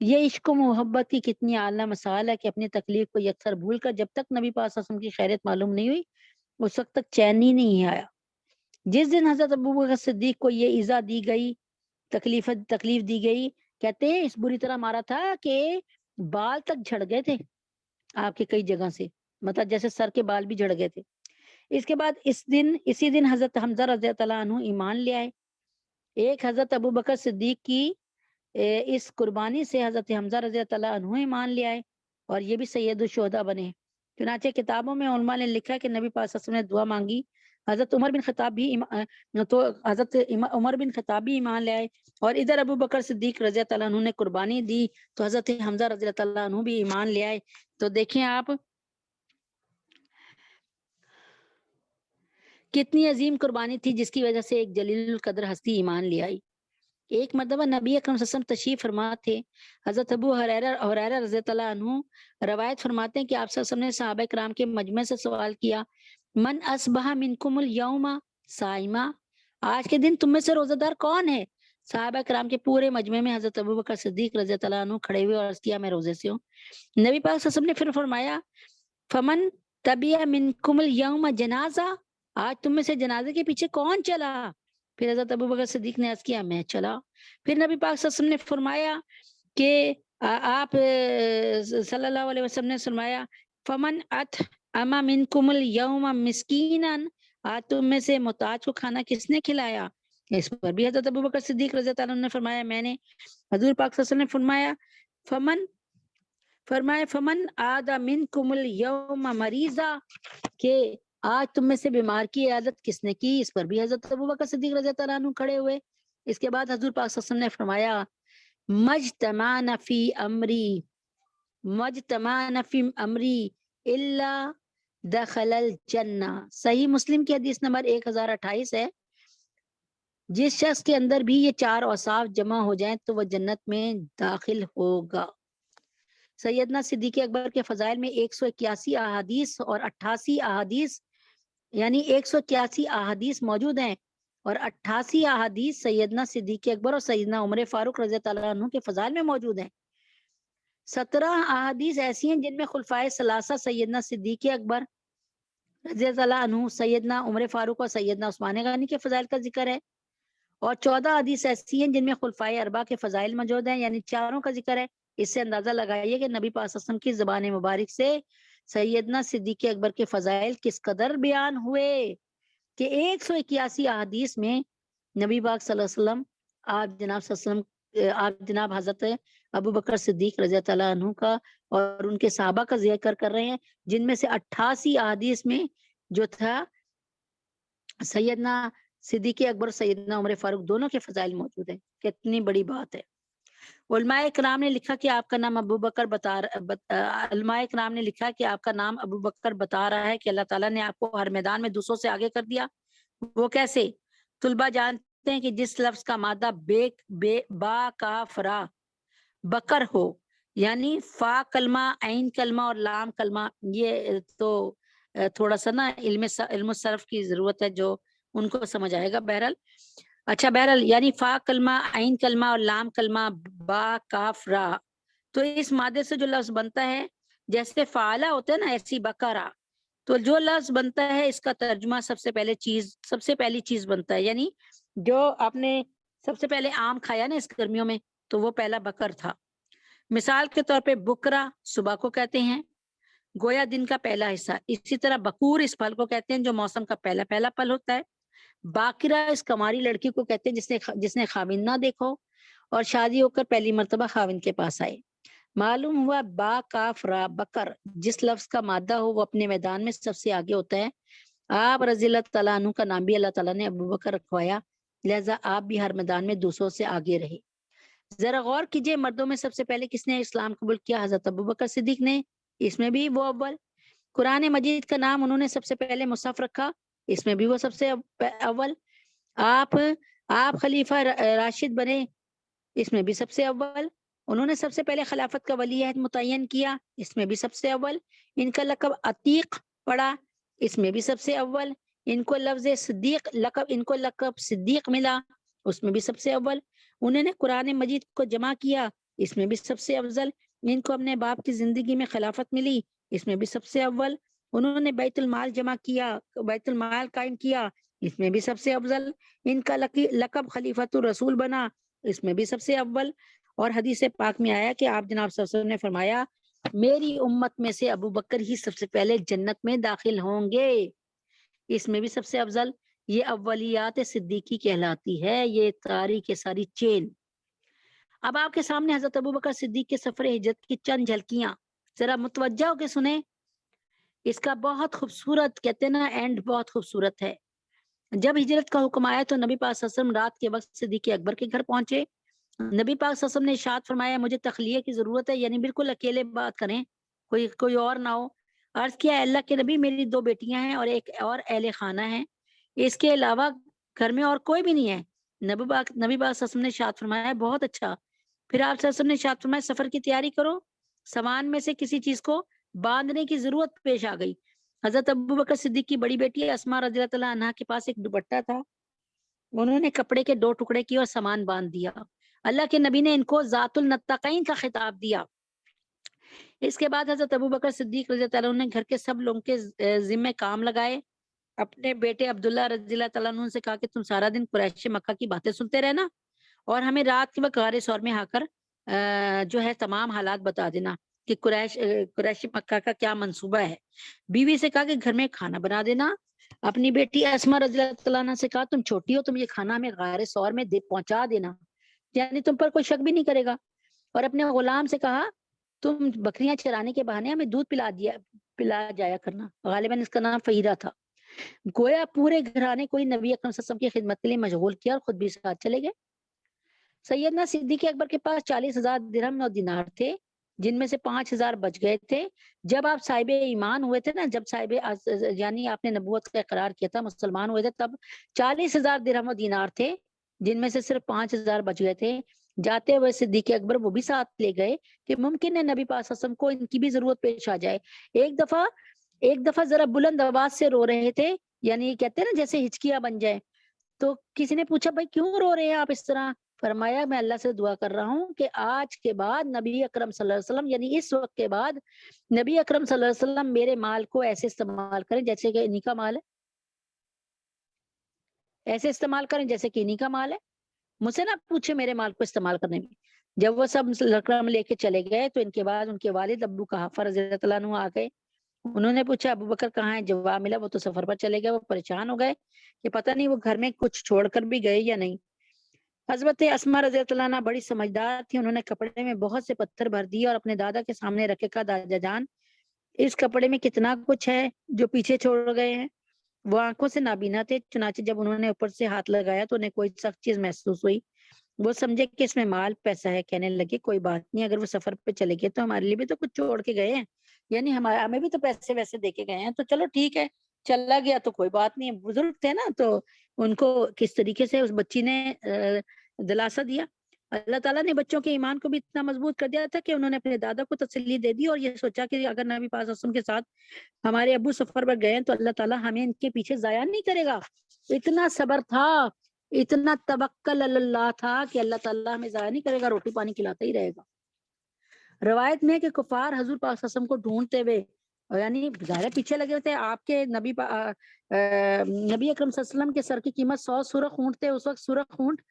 یہ عشق و محبت کی کتنی اعلیٰ مثال ہے کہ اپنی تکلیف کو یکسر بھول کر جب تک نبی پاک صلی اللہ علیہ وسلم کی خیریت معلوم نہیں ہوئی اس وقت تک چین ہی نہیں آیا. جس دن حضرت ابو بکر صدیق کو یہ ایذا دی گئی تکلیف دی گئی. کہتے ہیں اس بری طرح مارا تھا کہ بال تک جھڑ گئے تھے آپ کے کئی جگہ سے, مطلب جیسے سر کے بال بھی جھڑ گئے تھے. اس کے بعد اسی دن حضرت حمزہ رضی اللہ عنہ ایمان لے آئے. ایک حضرت ابو بکر صدیق کی اس قربانی سے حضرت حمزہ رضی اللہ عنہ ایمان لے آئے اور یہ بھی سید الشہداء بنے. چنانچہ کتابوں میں علماء نے لکھا کہ نبی پاک صلی اللہ علیہ وسلم نے دعا مانگی. حضرت عمر بن خطاب بھی ایمان لے آئے, اور ادھر ابو بکر صدیق رضی اللہ عنہ نے قربانی دی تو حضرت حمزہ رضی اللہ عنہ بھی ایمان لے آئے. تو دیکھیں آپ کتنی عظیم قربانی تھی جس کی وجہ سے ایک جلیل القدر ہستی ایمان لے آئی. ایک مرتبہ نبی اکرم صلی اللہ علیہ وسلم تشریف فرما تھے. حضرت ابو ہریرہ رضی اللہ عنہ روایت فرماتے ہیں کہ آپ صلی اللہ علیہ وسلم نے صحابہ کرام کے مجمع سے سوال کیا, من اصبح منکم اليوم صائما, آج کے دن تم میں سے روزہ دار کون ہے؟ صحابہ کرام کے پورے مجمع میں حضرت ابو بکر صدیق رضی اللہ عنہ کھڑے ہوئے اور عرض کیا میں روزے سے ہوں. نبی پاک صلی اللہ علیہ وسلم نے پھر فرمایا فمن تبع منکم اليوم جنازہ, آج تم میں سے جنازے کے پیچھے کون چلا؟ پھر حضرت ابو بکر صدیق نے عرض کیا میں چلا. پھر نبی پاک صلی اللہ علیہ وسلم نے فرمایا کہ آپ صلی اللہ علیہ وسلم نے فرمایا فمن اطعم منکم اليوم مسکینا, آج تم میں سے محتاج کو کھانا کس نے کھلایا؟ اس پر بھی حضرت ابو بکر صدیق رضی اللہ عنہ نے فرمایا میں نے. حضور پاک صلی اللہ علیہ وسلم نے فرمایا فمن عاد منکم اليوم مریضا, کہ آج تم میں سے بیمار کی عیادت کس نے کی؟ اس پر بھی حضرت ابو بکر صدیق رضی اللہ عنہ کھڑے ہوئے. اس کے بعد حضور پاک صلی اللہ علیہ وسلم نے فرمایا مجتمعنا فی امری الا دخل الجنہ. صحیح مسلم کی حدیث نمبر 1028 ہے. جس شخص کے اندر بھی یہ 4 اوصاف جمع ہو جائیں تو وہ جنت میں داخل ہوگا. سیدنا صدیق اکبر کے فضائل میں 181 احادیث اور 88 احادیث یعنی 181 احادیث موجود ہیں اور 88 احادیث سیدنا صدیق اکبر اور سیدنا عمر فاروق رضی اللہ عنہ کے فضائل میں موجود ہیں. 17 احادیث ایسی ہیں جن میں خلفائے ثلاثہ سیدنا صدیق اکبر رضی اللہ عنہ, سیدنا عمر فاروق اور سیدنا عثمان غنی کے فضائل کا ذکر ہے, اور 14 حدیث ایسی ہیں جن میں خلفائے اربعہ کے فضائل موجود ہیں یعنی 4 کا ذکر ہے. اس سے اندازہ لگائیے کہ نبی پاک صلی اللہ علیہ وسلم کی زبان مبارک سے سیدنا صدیق اکبر کے فضائل کس قدر بیان ہوئے کہ 181 احادیث میں نبی پاک صلی اللہ علیہ وسلم آپ جناب حضرت ابو بکر صدیق رضی اللہ عنہ کا اور ان کے صحابہ کا ذکر کر رہے ہیں, جن میں سے 88 احادیث میں جو تھا سیدنا صدیق اکبر سیدنا عمر فاروق دونوں کے فضائل موجود ہیں. کتنی بڑی بات ہے. علماء کرام نے لکھا کہ آپ کا نام ابو بکر بتا رہا ہے کہ اللہ تعالیٰ نے آپ کو ہر میدان میں دوسروں سے آگے کر دیا. وہ کیسے؟ طلبہ جانتے ہیں کہ جس لفظ کا مادہ با کاف را بکر ہو, یعنی فا کلمہ عین کلمہ اور لام کلمہ, یہ تو تھوڑا سا نا علم صرف کی ضرورت ہے جو ان کو سمجھ آئے گا. بہرحال یعنی فا کلمہ عین کلمہ اور لام کلمہ با کاف را, تو اس مادے سے جو لفظ بنتا ہے جیسے فعالہ ہوتا ہے نا ایسی بکرا, تو جو لفظ بنتا ہے اس کا ترجمہ سب سے پہلی چیز بنتا ہے, یعنی جو آپ نے سب سے پہلے آم کھایا نا اس گرمیوں میں تو وہ پہلا بکر تھا. مثال کے طور پہ بکرا صبح کو کہتے ہیں, گویا دن کا پہلا حصہ. اسی طرح بکور اس پھل کو کہتے ہیں جو موسم کا پہلا پھل ہوتا ہے. باقرہ اس کماری لڑکی کو کہتے ہیں جس نے خاوند نہ دیکھو اور شادی ہو کر پہلی مرتبہ خاوند کے پاس آئے. معلوم ہوا با کاف را بکر جس لفظ کا مادہ ہو وہ اپنے میدان میں سب سے آگے ہوتا ہے. آپ رضی اللہ تعالیٰ عنہ کا نام بھی اللہ تعالیٰ نے ابو بکر رکھوایا, لہذا آپ بھی ہر میدان میں دوسروں سے آگے رہے. ذرا غور کیجئے, مردوں میں سب سے پہلے کس نے اسلام قبول کیا؟ حضرت ابو بکر صدیق نے, اس میں بھی وہ اول. قرآن مجید کا نام انہوں نے سب سے پہلے مصحف رکھا, اس میں بھی وہ سب سے اول. آپ خلیفہ راشد بنے, اس میں بھی سب سے اول. انہوں نے سب سے پہلے خلافت کا ولی عہد متعین کیا, اس میں بھی سب سے اول. ان کا لقب عتیق پڑا, اس میں بھی سب سے اول. ان کو لقب صدیق ملا, اس میں بھی سب سے اول. انہوں نے قرآن مجید کو جمع کیا, اس میں بھی سب سے افضل. ان کو اپنے باپ کی زندگی میں خلافت ملی, اس میں بھی سب سے اول. انہوں نے بیت المال جمع کیا, بیت المال قائم کیا, اس میں بھی سب سے افضل. ان کا لقب خلیفۃ الرسول بنا, اس میں بھی سب سے اول. اور حدیث پاک میں آیا کہ آپ جناب صلی اللہ علیہ وسلم نے فرمایا میری امت میں سے ابو بکر ہی سب سے پہلے جنت میں داخل ہوں گے. اس میں بھی سب سے افضل یہ اولیات صدیقی کہلاتی ہے، یہ ساری کے ساری چین. اب آپ کے سامنے حضرت ابو بکر صدیق کے سفر ہجرت کی چند جھلکیاں ذرا متوجہ ہو کے سنیں. اس کا بہت خوبصورت کہتے ہیں نا اینڈ بہت خوبصورت ہے. جب ہجرت کا حکم آیا تو نبی پاک صلی اللہ علیہ وسلم رات کے وقت صدیق اکبر کے گھر پہنچے. نبی پاک صلی اللہ علیہ وسلم نے ارشاد فرمایا مجھے تخلیہ کی ضرورت ہے، یعنی بالکل اکیلے بات کریں، کوئی اور نہ ہو. عرض کیا اللہ کے نبی میری 2 بیٹیاں ہیں اور ایک اور اہل خانہ ہیں، اس کے علاوہ گھر میں اور کوئی بھی نہیں ہے. نبی پاک صلی اللہ علیہ وسلم نے ارشاد فرمایا بہت اچھا. پھر آپ صلی اللہ علیہ وسلم نے ارشاد فرمایا سفر کی تیاری کرو. سامان میں سے کسی چیز کو باندھنے کی ضرورت پیش آ گئی. حضرت ابو بکر صدیق کی بڑی بیٹی اسماء رضی اللہ عنہا کے پاس ایک دوپٹہ تھا، انہوں نے کپڑے کے 2 ٹکڑے کیے اور سامان باندھ دیا. اللہ کے نبی نے ان کو ذات النطقین کا خطاب دیا. اس کے بعد حضرت ابو بکر صدیق رضی اللہ عنہ نے گھر کے سب لوگوں کے ذمہ کام لگائے. اپنے بیٹے عبداللہ رضی اللہ عنہ سے کہا کہ تم سارا دن قریش مکہ کی باتیں سنتے رہنا اور ہمیں رات کے وقت غار ثور میں آ کر جو ہے تمام حالات بتا دینا کہ قریش مکہ کا کیا منصوبہ ہے. بیوی سے کہا کہ گھر میں کھانا بنا دینا. اپنی بیٹی اسماء رضی اللہ عنہ سے کہا تم چھوٹی ہو، تم یہ کھانا ہمیں غار ثور میں پہنچا دینا، یعنی تم پر کوئی شک بھی نہیں کرے گا. اور اپنے غلام سے کہا تم بکریاں چرانے کے بہانے ہمیں دودھ پلا جایا کرنا. غالباً اس کا نام فہیرہ تھا. گویا پورے گھرانے کو نبی اکرم صلی اللہ علیہ وسلم کی خدمت کے لیے مشغول کیا اور خود بھی ساتھ چلے گئے. سیدنا صدیق اکبر کے پاس 40,000 درہم اور دینار تھے، جن میں سے 5,000 بچ گئے تھے. جب آپ صاحب ایمان ہوئے تھے نا، جب یعنی آپ نے نبوت کا اقرار کیا تھا، مسلمان ہوئے تھے، تب 40,000 درہم و دینار تھے، جن میں سے صرف 5,000 بچ گئے تھے. جاتے ہوئے صدیق اکبر وہ بھی ساتھ لے گئے کہ ممکن ہے نبی پاک صلی اللہ علیہ وسلم کو ان کی بھی ضرورت پیش آ جائے. ایک دفعہ ذرا بلند آواز سے رو رہے تھے، یعنی کہتے ہیں نا جیسے ہچکیاں بن جائے. تو کسی نے پوچھا بھائی کیوں رو رہے ہیں آپ اس طرح؟ فرمایا میں اللہ سے دعا کر رہا ہوں کہ آج کے بعد نبی اکرم صلی اللہ علیہ وسلم، یعنی اس وقت کے بعد نبی اکرم صلی اللہ علیہ وسلم میرے مال کو ایسے استعمال کریں جیسے کہ انہی کا مال ہے، ایسے استعمال کریں جیسے کہ انہی کا مال ہے. مجھ سے نہ پوچھے میرے مال کو استعمال کرنے میں. جب وہ سب لکڑم لے کے چلے گئے تو ان کے بعد ان کے والد ابو قحافہ رضی اللہ عنہ آ گئے. انہوں نے پوچھا ابو بکر کہاں ہے؟ جواب ملا وہ تو سفر پر چلے گئے. وہ پریشان ہو گئے کہ پتہ نہیں وہ گھر میں کچھ چھوڑ کر بھی گئے یا نہیں. حضرت اسماء رضی اللہ عنہا بڑی سمجھدار تھی، انہوں نے کپڑے میں بہت سے پتھر بھر دیے اور اپنے دادا کے سامنے رکھ کے کہا دادا جان اس کپڑے میں کتنا کچھ ہے جو پیچھے چھوڑ گئے ہیں. وہ آنکھوں سے نابینا تھے، چنانچہ جب انہوں نے اوپر سے ہاتھ لگایا تو انہیں کوئی سخت چیز محسوس ہوئی. وہ سمجھے کہ اس میں مال پیسہ ہے. کہنے لگے کوئی بات نہیں، اگر وہ سفر پہ چلے گئے تو ہمارے لیے بھی تو کچھ چھوڑ کے گئے ہیں، یعنی ہمیں بھی تو پیسے ویسے دے کے گئے ہیں، تو چلو ٹھیک ہے، چلا گیا تو کوئی بات نہیں. بزرگ تھے نا تو ان کو کس طریقے سے اس بچی نے دلاسا دیا. اللہ تعالیٰ نے بچوں کے ایمان کو بھی اتنا مضبوط کر دیا تھا کہ انہوں نے اپنے دادا کو تسلی دے دی اور یہ سوچا کہ اگر نبی پاک صلی اللہ علیہ وسلم کے ساتھ ہمارے ابو سفر پر گئے تو اللہ تعالیٰ ہمیں ان کے پیچھے ضائع نہیں کرے گا. اتنا صبر تھا، اتنا توکل اللہ تھا کہ اللہ تعالیٰ ہمیں ضائع نہیں کرے گا، روٹی پانی کھلاتا ہی رہے گا. روایت میں کہ کفار حضور پاک صلی اللہ علیہ وسلم کو ڈھونڈتے ہوئے، یعنی ظاہر پیچھے لگے ہوتے. آپ کے نبی اکرم صلی اللہ علیہ وسلم کے سر کی قیمت 100 سرخ اونٹ تھے. اس وقت سرخ اونٹ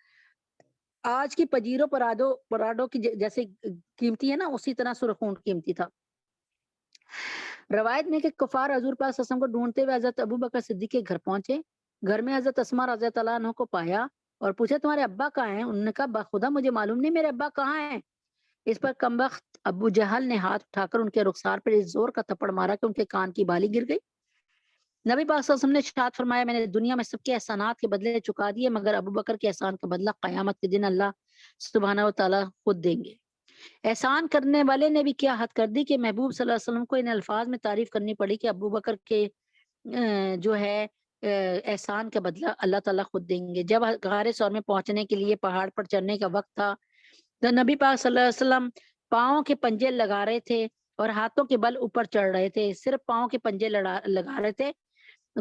آج کی پجیرو پراڈو کی جیسے قیمتی ہے نا، اسی طرح سرخ اونٹ قیمتی تھا. روایت میں کہ کفار حضور پاک صلی اللہ علیہ وسلم کو ڈھونڈتے ہوئے حضرت ابو بکر صدیق کے گھر پہنچے. گھر میں حضرت اسماء رضی اللہ عنہ کو پایا اور پوچھا تمہارے ابا کہاں ہیں؟ انہوں نے کہا بخدا مجھے معلوم نہیں میرے ابا کہاں ہیں. اس پر کمبخت ابو جہل نے ہاتھ اٹھا کر ان کے رخسار پر اس زور کا تھپڑ مارا کہ ان کے کان کی بالی گر گئی. نبی پاک صلی اللہ علیہ وسلم نے ارشاد فرمایا میں نے دنیا میں سب کے احسانات کے بدلے چکا دیے مگر ابو بکر کے احسان کا بدلہ قیامت کے دن اللہ سبحانہ و تعالیٰ خود دیں گے. احسان کرنے والے نے بھی کیا حد کر دی کہ محبوب صلی اللہ علیہ وسلم کو ان الفاظ میں تعریف کرنی پڑی کہ ابو بکر کے جو ہے احسان کا بدلہ اللہ تعالیٰ خود دیں گے. جب غار ثور میں پہنچنے کے لیے پہاڑ پر چڑھنے کا وقت تھا تو نبی پاک صلی اللہ علیہ وسلم پاؤں کے پنجے لگا رہے تھے اور ہاتھوں کے بل اوپر چڑھ رہے تھے. صرف پاؤں کے پنجے لگا رہے تھے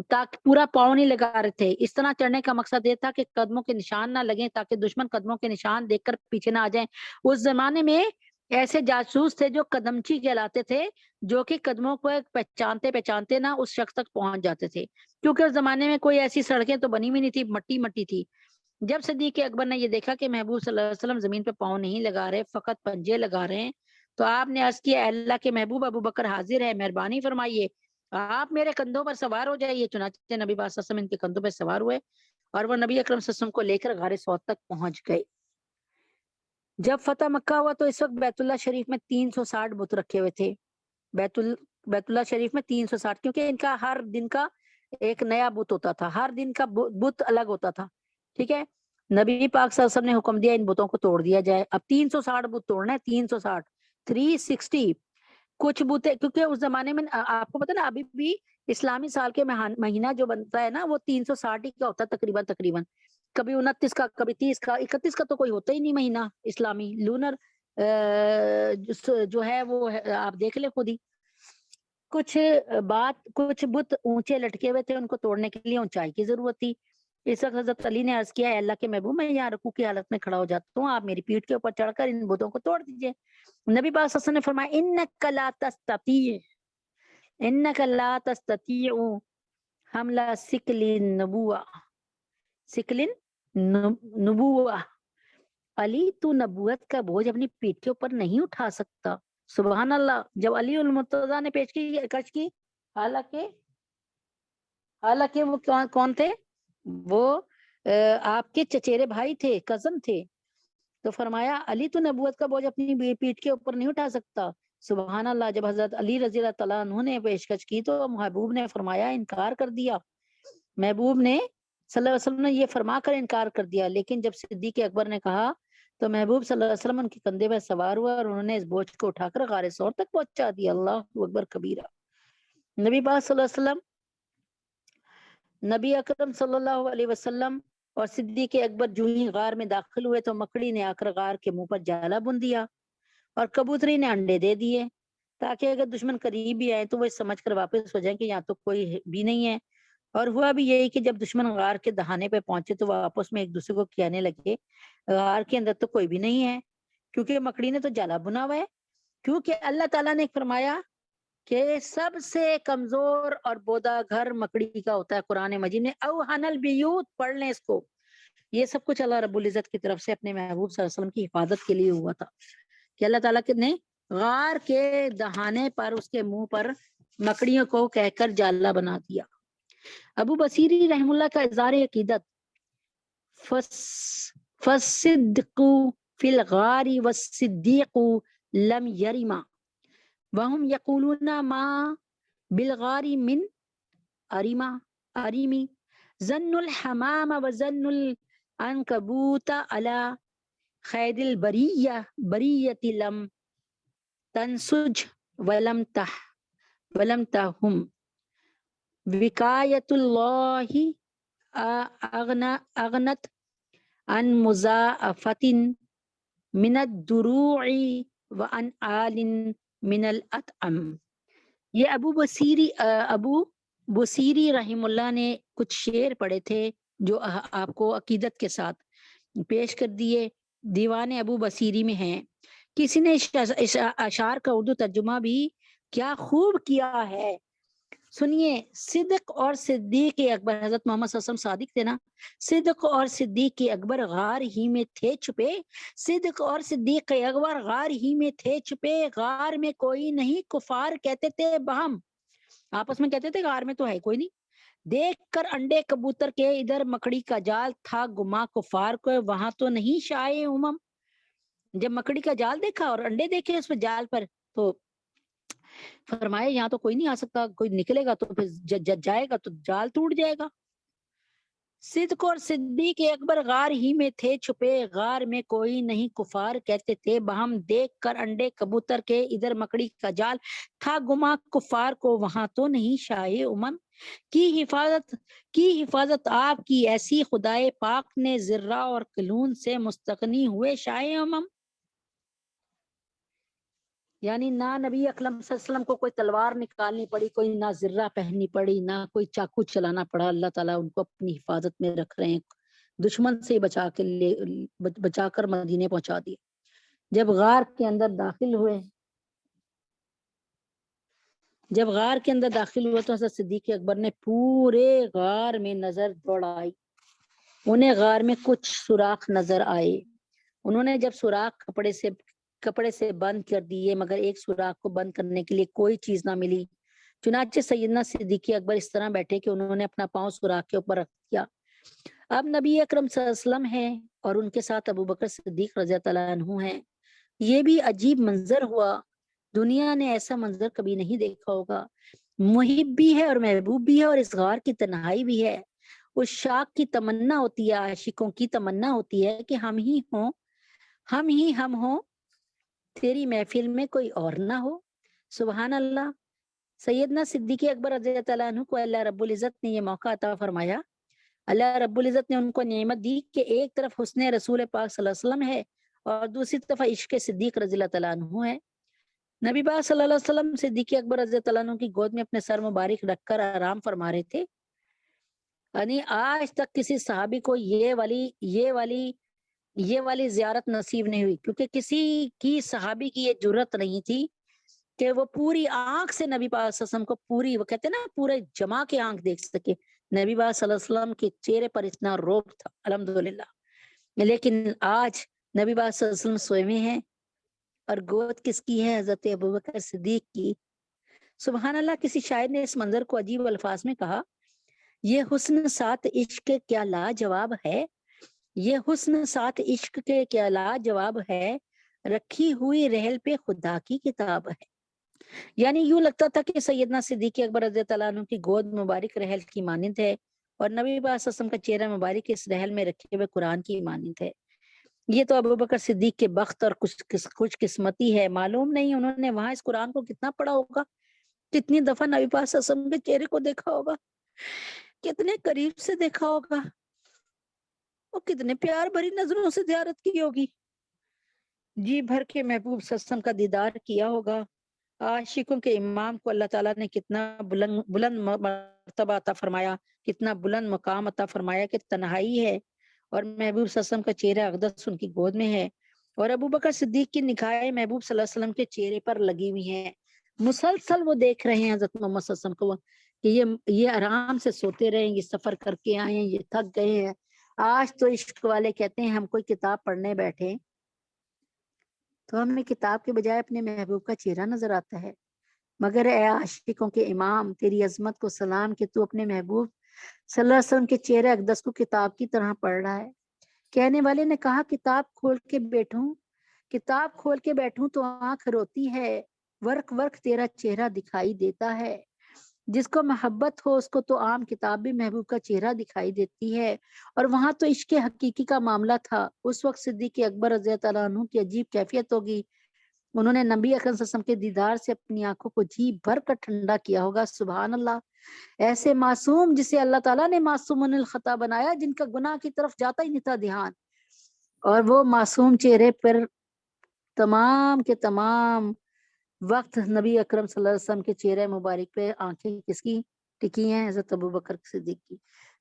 تاکہ پورا پاؤں نہیں لگا رہے تھے. اس طرح چڑھنے کا مقصد یہ تھا کہ قدموں کے نشان نہ لگیں تاکہ دشمن قدموں کے نشان دیکھ کر پیچھے نہ آ جائیں. اس زمانے میں ایسے جاسوس تھے جو قدمچی کہلاتے تھے، جو کہ قدموں کو پہچانتے نہ اس شخص تک پہنچ جاتے تھے، کیونکہ اس زمانے میں کوئی ایسی سڑکیں تو بنی ہوئی نہیں تھی، مٹی تھی. جب صدیق اکبر نے یہ دیکھا کہ محبوب صلی اللہ علیہ وسلم زمین پہ پاؤں نہیں لگا رہے، فقط پنجے لگا رہے ہیں، تو آپ نے عرض کیا، اللہ کے محبوب ابو بکر حاضر ہے، مہربانی فرمائیے آپ میرے کندھوں پر سوار ہو جائیے۔ چنانچہ نبی پاک صلی اللہ علیہ وسلم ان کے کندھوں پر سوار ہوئے اور وہ نبی اکرم صلی اللہ علیہ وسلم کو لے کر غار ثور تک پہنچ گئے۔ جب فتح مکہ ہوا تو اس وقت بیت اللہ شریف میں 360 بت رکھے ہوئے تھے۔ بیت اللہ شریف میں 360، کیونکہ ان کا ہر دن کا ایک نیا بت ہوتا تھا، ہر دن کا بت الگ ہوتا تھا، ٹھیک ہے۔ نبی پاک صلی اللہ علیہ وسلم نے حکم دیا ان بتوں کو توڑ دیا جائے۔ اب 360 بت توڑنا ہے، 360، 360 کچھ بت، کیونکہ اس زمانے میں آپ کو پتا نا ابھی بھی اسلامی سال کے مہینہ جو بنتا ہے نا وہ 360 ہی کا ہوتا ہے تقریباً، کبھی 29 کا، کبھی 30 کا، 31 کا تو کوئی ہوتا ہی نہیں مہینہ اسلامی لونر جو ہے وہ آپ دیکھ لیں خود ہی۔ کچھ بت اونچے لٹکے ہوئے تھے، ان کو توڑنے کے لیے اونچائی کی ضرورت تھی۔ اس وقت حضرت علی نے عرض کیا، ہے اللہ کے محبوب میں یہاں رکوع کی حالت میں کھڑا ہو جاتا ہوں، آپ میری پیٹھ کے اوپر چڑھ کر ان بتوں کو توڑ دیجئے۔ نبی پاک صلی اللہ علیہ وسلم نے فرمایا، انک لا تستطیع، انک لا تستطیع حمل ثقل النبوہ، ثقل النبوہ، علی تو نبوت کا بوجھ اپنی پیٹھ کے اوپر نہیں اٹھا سکتا۔ سبحان اللہ۔ جب علی المرتضیٰ نے کش کی، حالانکہ وہ کون تھے؟ وہ آپ کے چچیرے بھائی تھے، کزن تھے، تو فرمایا علی تو نبوت کا بوجھ اپنی پیٹھ کے اوپر نہیں اٹھا سکتا۔ سبحان اللہ۔ جب حضرت علی رضی اللہ تعالیٰ عنہ نے پیشکش کی تو محبوب نے فرمایا انکار کر دیا، محبوب نے صلی اللہ علیہ وسلم نے یہ فرما کر انکار کر دیا۔ لیکن جب صدیق اکبر نے کہا تو محبوب صلی اللہ علیہ وسلم ان کے کندھے پر سوار ہوا اور انہوں نے اس بوجھ کو اٹھا کر غار ثور تک پہنچا دیا۔ اللہ اکبر کبیرہ۔ نبی پاک صلی اللہ علیہ وسلم، نبی اکرم صلی اللہ علیہ وسلم اور صدیق اکبر جو ہی غار میں داخل ہوئے تو مکڑی نے آ کر غار کے منہ پر جالا بن دیا اور کبوتری نے انڈے دے دیے، تاکہ اگر دشمن قریب بھی آئے تو وہ سمجھ کر واپس ہو جائیں کہ یہاں تو کوئی بھی نہیں ہے۔ اور ہوا بھی یہی کہ جب دشمن غار کے دہانے پہ پہنچے تو وہ آپس میں ایک دوسرے کو کہنے لگے غار کے اندر تو کوئی بھی نہیں ہے، کیونکہ مکڑی نے تو جالا بنا ہوا ہے۔ کیونکہ اللہ تعالیٰ نے فرمایا کہ سب سے کمزور اور بودا گھر مکڑی کا ہوتا ہے، قرآن مجید نے اوہن البیوت، پڑھ لیں اس کو۔ یہ سب کچھ اللہ رب العزت کی طرف سے اپنے محبوب صلی اللہ علیہ وسلم کی حفاظت کے لیے ہوا تھا، کہ اللہ تعالیٰ نے غار کے دہانے پر اس کے منہ پر مکڑیوں کو کہہ کر جالا بنا دیا۔ ابو بصیری رحم اللہ کا اظہار عقیدت، فالصدق فی الغار والصدیق لم یرما وهم یقولون ما بالغار من اریمی ظن الحمام وظن العنکبوت علی خید البریت لم تنسج ولم تہم وقایت اللہ اغنت عن مضاعفت من الدروع وعن آل من الاطعم۔ یہ ابو بصیری رحم اللہ نے کچھ شعر پڑھے تھے جو آپ کو عقیدت کے ساتھ پیش کر دیے، دیوان ابو بصیری میں ہیں۔ کسی نے اشعار کا اردو ترجمہ بھی کیا خوب کیا ہے، سنیے۔ صدق اور صدیق اکبر، حضرت محمد صلی اللہ علیہ وسلم صادق تھے نا، صدق اور صدیق اکبر غار ہی میں تھے چھپے، صدق اور صدیق اکبر غار ہی میں تھے چھپے، غار میں کوئی نہیں کفار کہتے تھے باہم، آپس میں کہتے تھے غار میں تو ہے کوئی نہیں، دیکھ کر انڈے کبوتر کے ادھر مکڑی کا جال تھا گما کفار کو وہاں تو نہیں شائع امم۔ جب مکڑی کا جال دیکھا اور انڈے دیکھے اس پہ جال پر تو فرمایا یہاں تو کوئی نہیں آ سکتا، کوئی نکلے گا تو پھر جائے گا تو جال ٹوٹ جائے گا۔ صدق اور صدیق اکبر غار ہی میں تھے چھپے، غار میں کوئی نہیں کفار کہتے تھے باہم، دیکھ کر انڈے کبوتر کے ادھر مکڑی کا جال تھا گما کفار کو وہاں تو نہیں شائع امم۔ کی حفاظت آپ کی ایسی خدائے پاک نے ذرہ اور کلون سے مستغنی ہوئے شائع امم۔ یعنی نہ نبی اکرم صلی اللہ علیہ وسلم کو کوئی تلوار نکالنی پڑی، کوئی نہ ذرہ پہننی پڑی، نہ کوئی چاقو چلانا پڑا، اللہ تعالیٰ ان کو اپنی حفاظت میں رکھ رہے ہیں، دشمن سے بچا کر مدینے پہنچا دیے۔ جب غار کے اندر داخل ہوئے تو حضرت صدیق اکبر نے پورے غار میں نظر دوڑائی، انہیں غار میں کچھ سوراخ نظر آئے، انہوں نے جب سوراخ کپڑے سے بند کر دیے مگر ایک سوراخ کو بند کرنے کے لیے کوئی چیز نہ ملی، چنانچہ سیدنا صدیق اکبر اس طرح بیٹھے کہ انہوں نے اپنا پاؤں سوراخ کے اوپر رکھ دیا۔ اب نبی اکرم صلی اللہ علیہ وسلم ہیں اور ان کے ساتھ ابو بکر صدیق رضی اللہ عنہ ہیں۔ یہ بھی عجیب منظر ہوا، دنیا نے ایسا منظر کبھی نہیں دیکھا ہوگا۔ محب بھی ہے اور محبوب بھی ہے، اور اس غار کی تنہائی بھی ہے۔ اس شاک کی تمنا ہوتی ہے، عاشقوں کی تمنا ہوتی ہے کہ ہم ہی ہوں، تیری محفل میں کوئی اور نہ ہو۔ سبحان اللہ۔ سیدنا صدیق اکبر رضی اللہ عنہ کو اللہ رب العزت نے یہ موقع عطا فرمایا، اللہ رب العزت نے ان کو نعمت دی کہ ایک طرف حسن رسول پاک صلی اللہ علیہ وسلم ہے اور دوسری طرف عشق صدیق رضی اللہ عنہ ہے۔ نبی پاک صلی اللہ علیہ وسلم صدیق اکبر رضی اللہ عنہ کی گود میں اپنے سر مبارک رکھ کر آرام فرما رہے تھے۔ یعنی آج تک کسی صحابی کو یہ والی زیارت نصیب نہیں ہوئی، کیونکہ کسی کی صحابی کی یہ جرت نہیں تھی کہ وہ پوری آنکھ سے نبی پاک صلی اللہ علیہ وسلم کو پوری، وہ کہتے ہیں نا، پورے جما کے آنکھ دیکھ سکے۔ نبی پاک صلی اللہ علیہ وسلم کے چہرے پر اتنا روب تھا، الحمدللہ۔ لیکن آج نبی پاک صلی اللہ علیہ وسلم سوئے ہوئے ہیں اور گود کس کی ہے؟ حضرت ابوبکر صدیق کی۔ سبحان اللہ۔ کسی شاعر نے اس منظر کو عجیب الفاظ میں کہا، یہ حسن ساتھ عشق کے کیا لاجواب ہے، یہ حسن ساتھ عشق کے کیا لاجواب ہے، رکھی ہوئی رحل پہ خدا کی کتاب ہے۔ یعنی یوں لگتا تھا کہ سیدنا صدیق اکبر رضی اللہ عنہ کی گود مبارک رحل کی مانند ہے اور نبی پاک صلی اللہ علیہ وسلم کا چہرہ مبارک اس رحل میں رکھے ہوئے قرآن کی مانند ہے۔ یہ تو ابوبکر صدیق کے بخت اور کچھ قسمتی ہے، معلوم نہیں انہوں نے وہاں اس قرآن کو کتنا پڑھا ہوگا، کتنی دفعہ نبی پاک صلی اللہ علیہ وسلم کے چہرے کو دیکھا ہوگا، کتنے قریب سے دیکھا ہوگا، اور کتنے پیار بھری نظروں سے زیارت کی ہوگی، جی بھر کے محبوب صلی اللہ علیہ وسلم کا دیدار کیا ہوگا۔ عاشقوں کے امام کو اللہ تعالیٰ نے کتنا بلند مرتبہ عطا فرمایا، کتنا بلند مقام عطا فرمایا کہ تنہائی ہے اور محبوب صلی اللہ علیہ وسلم کا چہرہ اقدس ان کی گود میں ہے، اور ابوبکر صدیق کی نگاہیں محبوب صلی اللہ علیہ وسلم کے چہرے پر لگی ہوئی ہیں۔ مسلسل وہ دیکھ رہے ہیں حضرت محمد صلی اللہ علیہ وسلم کو کہ یہ آرام سے سوتے رہیں، یہ سفر کر کے آئے ہیں، یہ تھک گئے ہیں۔ آج تو عشق والے کہتے ہیں ہم کوئی کتاب پڑھنے بیٹھے تو ہمیں کتاب کے بجائے اپنے محبوب کا چہرہ نظر آتا ہے، مگر اے عاشقوں کے امام، تیری عظمت کو سلام کہ تو اپنے محبوب صلی اللہ علیہ وسلم کے چہرے اقدس کو کتاب کی طرح پڑھ رہا ہے۔ کہنے والے نے کہا، کتاب کھول کے بیٹھوں تو آنکھ روتی ہے، ورق ورق تیرا چہرہ دکھائی دیتا ہے۔ جس کو محبت ہو اس کو تو عام کتاب بھی محبوب کا چہرہ دکھائی دیتی ہے، اور وہاں تو عشق حقیقی کا معاملہ تھا۔ اس وقت صدیق اکبر رضی اللہ عنہ کی عجیب کیفیت ہوگی، انہوں نے نبی اکرم صلی اللہ علیہ وسلم کے دیدار سے اپنی آنکھوں کو جی بھر کر ٹھنڈا کیا ہوگا۔ سبحان اللہ۔ ایسے معصوم جسے اللہ تعالیٰ نے معصوم الخطا بنایا، جن کا گناہ کی طرف جاتا ہی نہیں تھا دھیان، اور وہ معصوم چہرے پر تمام کے تمام وقت نبی اکرم صلی اللہ علیہ وسلم کے چہرے مبارک پہ آنکھیں کس کی ٹکی ہیں؟ حضرت ابوبکر صدیق کی۔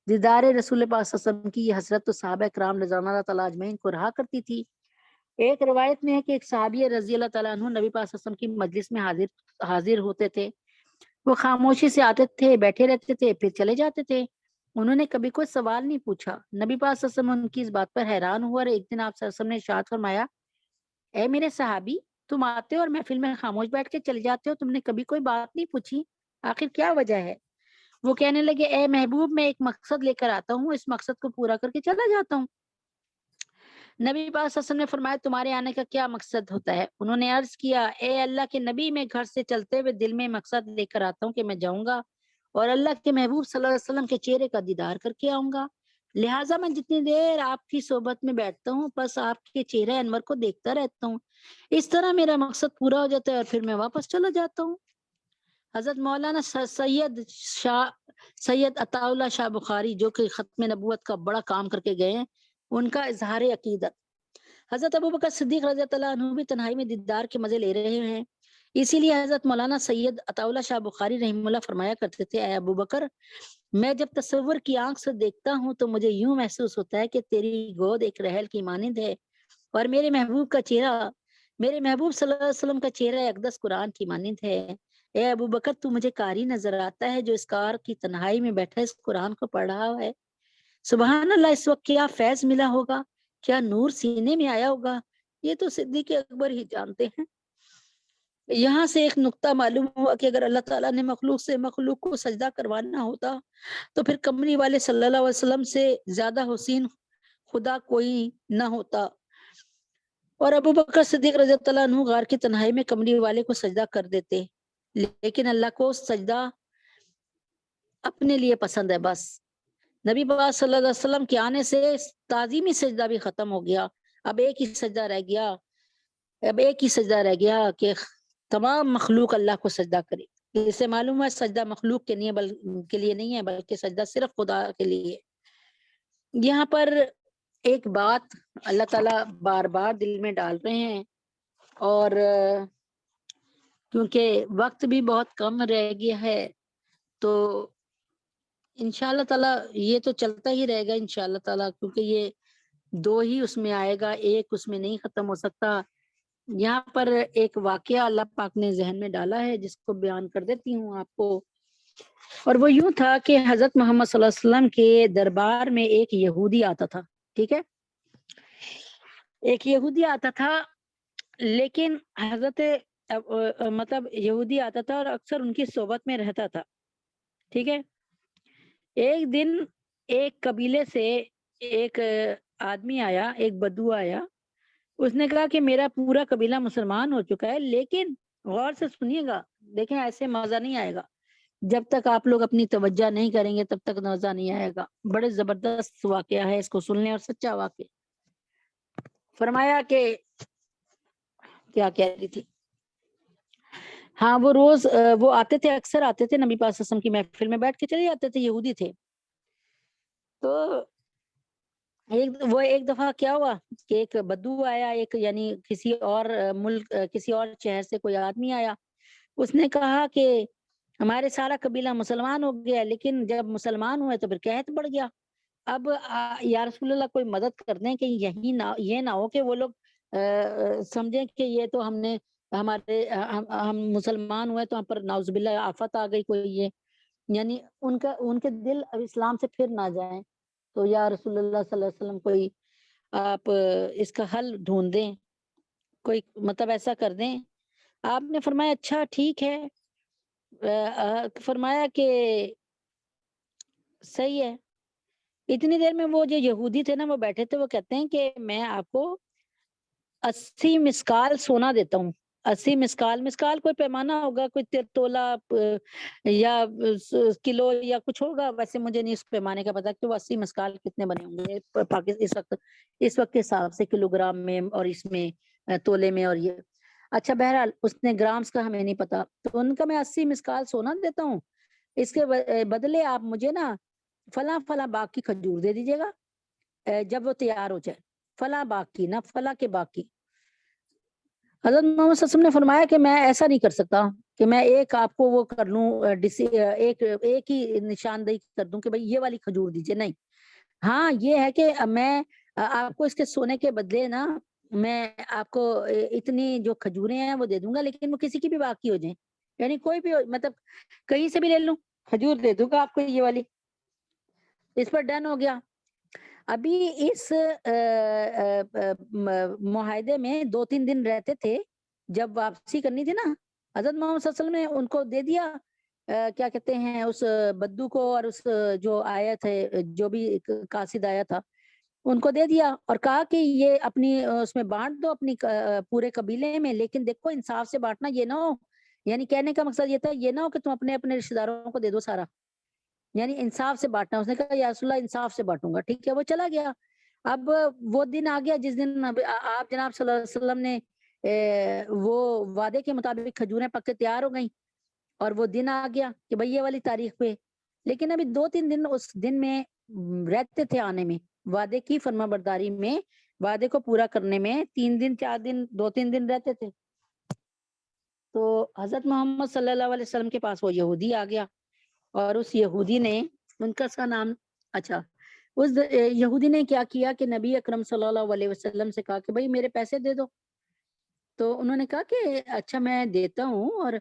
دیدار رسول پاک صلی اللہ علیہ وسلم کی یہ حسرت تو صحابہ کرام رضوان اللہ تعالیٰ اجمعین کو رہا کرتی تھی۔ ایک روایت میں ہے کہ ایک صحابی رضی اللہ تعالیٰ عنہ نبی پاک صلی اللہ علیہ وسلم کی مجلس میں حاضر ہوتے تھے، وہ خاموشی سے آتے تھے، بیٹھے رہتے تھے، پھر چلے جاتے تھے، انہوں نے کبھی کوئی سوال نہیں پوچھا۔ نبی پاک صلی اللہ علیہ وسلم ان کی اس بات پر حیران ہوا، اور ایک دن آپ صلی اللہ علیہ وسلم نے ارشاد فرمایا، اے میرے صحابی، تم آتے ہو اور محفل میں خاموش بیٹھ کے چلے جاتے ہو، تم نے کبھی کوئی بات نہیں پوچھی، آخر کیا وجہ ہے؟ وہ کہنے لگے، اے محبوب، میں ایک مقصد لے کر آتا ہوں، اس مقصد کو پورا کر کے چلا جاتا ہوں۔ نبی پاک صلی اللہ علیہ وسلم نے فرمایا، تمہارے آنے کا کیا مقصد ہوتا ہے؟ انہوں نے عرض کیا، اے اللہ کے نبی، میں گھر سے چلتے ہوئے دل میں مقصد لے کر آتا ہوں کہ میں جاؤں گا اور اللہ کے محبوب صلی اللہ علیہ وسلم کے چہرے کا دیدار کر کے آؤں گا، لہٰذا میں جتنی دیر آپ کی صحبت میں بیٹھتا ہوں بس آپ کے چہرے انور کو دیکھتا رہتا ہوں، اس طرح میرا مقصد پورا ہو جاتا ہے اور پھر میں واپس چلا جاتا ہوں۔ حضرت مولانا سید عطا اللہ شاہ بخاری، جو کہ ختم نبوت کا بڑا کام کر کے گئے ہیں، ان کا اظہار عقیدت، حضرت ابوبکر صدیق رضی اللہ عنہ بھی تنہائی میں دیدار کے مزے لے رہے ہیں، اسی لیے حضرت مولانا سید عطا اللہ شاہ بخاری رحمہ اللہ فرمایا کرتے تھے، اے ابوبکر، میں جب تصور کی آنکھ سے دیکھتا ہوں تو مجھے یوں محسوس ہوتا ہے کہ تیری گود ایک رحل کی مانند ہے اور میرے محبوب صلی اللہ علیہ وسلم کا چہرہ اقدس قرآن کی مانند ہے۔ اے ابوبکر، تو مجھے قاری نظر آتا ہے جو اس کار کی تنہائی میں بیٹھا اس قرآن کو پڑھ رہا ہے۔ سبحان اللہ، اس وقت کیا فیض ملا ہوگا، کیا نور سینے میں آیا ہوگا، یہ تو صدیق اکبر ہی جانتے ہیں۔ یہاں سے ایک نقطہ معلوم ہوا کہ اگر اللہ تعالیٰ نے مخلوق سے مخلوق کو سجدہ کروانا ہوتا تو پھر کملی والے صلی اللہ علیہ وسلم سے زیادہ حسین خدا کوئی نہ ہوتا، اور ابو بکر صدیق رضی اللہ عنہ غار کی تنہائی میں کملی والے کو سجدہ کر دیتے، لیکن اللہ کو سجدہ اپنے لیے پسند ہے بس۔ نبی پاک صلی اللہ علیہ وسلم کے آنے سے تعظیمی سجدہ بھی ختم ہو گیا، اب ایک ہی سجدہ رہ گیا، کہ تمام مخلوق اللہ کو سجدہ کرے۔ اس سے معلوم ہے سجدہ مخلوق کے لیے نہیں ہے، بلکہ سجدہ صرف خدا کے لیے۔ یہاں پر ایک بات اللہ تعالیٰ بار بار دل میں ڈال رہے ہیں، اور کیونکہ وقت بھی بہت کم رہ گیا ہے تو انشاءاللہ تعالیٰ یہ تو چلتا ہی رہے گا انشاءاللہ تعالیٰ، کیونکہ یہ دو ہی اس میں آئے گا، ایک اس میں نہیں ختم ہو سکتا۔ یہاں پر ایک واقعہ اللہ پاک نے ذہن میں ڈالا ہے جس کو بیان کر دیتی ہوں آپ کو، اور وہ یوں تھا کہ حضرت محمد صلی اللہ علیہ وسلم کے دربار میں ایک یہودی آتا تھا، ٹھیک ہے، ایک یہودی آتا تھا، لیکن حضرت مطلب یہودی آتا تھا اور اکثر ان کی صحبت میں رہتا تھا، ٹھیک ہے۔ ایک دن ایک قبیلے سے ایک آدمی آیا، ایک بدو آیا، اس نے کہا کہ میرا پورا قبیلہ مسلمان ہو چکا ہے، لیکن غور سے سنیے گا، دیکھیں ایسے مزہ نہیں آئے گا، جب تک آپ لوگ اپنی توجہ نہیں کریں گے تب تک مزہ نہیں آئے گا۔ بڑے زبردست واقعہ ہے، اس کو سن لیں، اور سچا واقعہ۔ فرمایا کہ کیا کہہ رہی تھی، ہاں وہ روز وہ آتے تھے، اکثر آتے تھے نبی پاک صلی اللہ علیہ وسلم کی محفل میں بیٹھ کے چلے جاتے تھے، یہودی تھے۔ تو ایک دفعہ کیا ہوا کہ ایک بدو آیا، ایک یعنی کسی اور ملک کسی اور شہر سے کوئی آدمی آیا، اس نے کہا کہ ہمارے سارا قبیلہ مسلمان ہو گیا، لیکن جب مسلمان ہوئے تو پھر قحط بڑھ گیا، اب یا رسول اللہ کوئی مدد کر دیں کہ یہ نہ ہو کہ وہ لوگ سمجھیں کہ یہ تو ہم نے ہم مسلمان ہوئے تو ہم پر نعوذ باللہ آفت آ گئی کوئی، یہ یعنی ان کے دل اب اسلام سے پھر نہ جائیں، تو یا رسول اللہ صلی اللہ علیہ وسلم کوئی آپ اس کا حل ڈھونڈ دیں، کوئی مطلب ایسا کر دیں۔ آپ نے فرمایا اچھا ٹھیک ہے، فرمایا کہ صحیح ہے۔ اتنی دیر میں وہ جو یہودی تھے نا، وہ بیٹھے تھے، وہ کہتے ہیں کہ میں آپ کو 80 مسکال سونا دیتا ہوں۔ 80 مسکال کوئی پیمانہ ہوگا، کوئی تولہ یا کلو یا کچھ ہوگا، ویسے مجھے نہیں اس پیمانے کا پتا کہ وہ 80 مسکال کتنے بنے ہوں گے اس وقت کے حساب سے، کلو گرام میں اور اس میں تولے میں، اور یہ اچھا بہرحال اس نے گرامز کا ہمیں نہیں پتا، تو ان کا میں 80 مسکال سونا دیتا ہوں، اس کے بدلے آپ مجھے نا فلاں فلاں باغ کی کھجور دے دیجیے گا جب وہ تیار ہو جائے، فلاں باغ کی، نہ فلاں کے باغ کی۔ حضرت محمد صلی اللہ علیہ وسلم نے فرمایا کہ میں ایسا نہیں کر سکتا کہ میں ایک آپ کو وہ کر لوں، ایک ہی نشاندہی کر دوں کہ بھائی یہ والی کھجور دیجیے، نہیں، ہاں یہ ہے کہ میں آپ کو اس کے سونے کے بدلے نا میں آپ کو اتنی جو کھجوریں ہیں وہ دے دوں گا، لیکن وہ کسی کی بھی باقی ہو جائیں، یعنی کوئی بھی مطلب کہیں سے بھی لے لوں، کھجور دے دوں گا آپ کو یہ والی۔ اس پر ڈن ہو گیا۔ ابھی اس معاہدے میں 2-3 دن رہتے تھے، جب واپسی کرنی تھی نا، حضرت محمد صلی اللہ علیہ وسلم نے ان کو دے دیا، کیا کہتے ہیں، اس بدو کو اور اس جو آیا تھے، جو بھی قاصد آیا تھا، ان کو دے دیا اور کہا کہ یہ اپنی اس میں بانٹ دو اپنی پورے قبیلے میں، لیکن دیکھو انصاف سے بانٹنا، یہ نہ ہو، یعنی کہنے کا مقصد یہ تھا، یہ نہ ہو کہ تم اپنے اپنے رشتے داروں کو دے دو سارا، یعنی انصاف سے بانٹنا۔ اس نے کہا یا رسول اللہ انصاف سے بانٹوں گا، ٹھیک ہے، وہ چلا گیا۔ اب وہ دن آ گیا جس دن آپ جناب صلی اللہ علیہ وسلم نے وہ وعدے کے مطابق کھجوریں پک کے تیار ہو گئیں، اور وہ دن آ گیا کہ بھئی یہ والی تاریخ پہ، لیکن ابھی 2-3 دن اس دن میں رہتے تھے، آنے میں، وعدے کی فرما برداری میں، وعدے کو پورا کرنے میں 3 دن 4 دن 2-3 دن رہتے تھے۔ تو حضرت محمد صلی اللہ علیہ وسلم کے پاس وہ یہودی آ گیا، اور اس یہودی نے، ان کا سا نام، اچھا، اس یہودی نے کیا کیا کہ نبی اکرم صلی اللہ علیہ وسلم سے کہا کہ بھئی میرے پیسے دے دو، تو انہوں نے کہا کہ اچھا میں دیتا ہوں، اور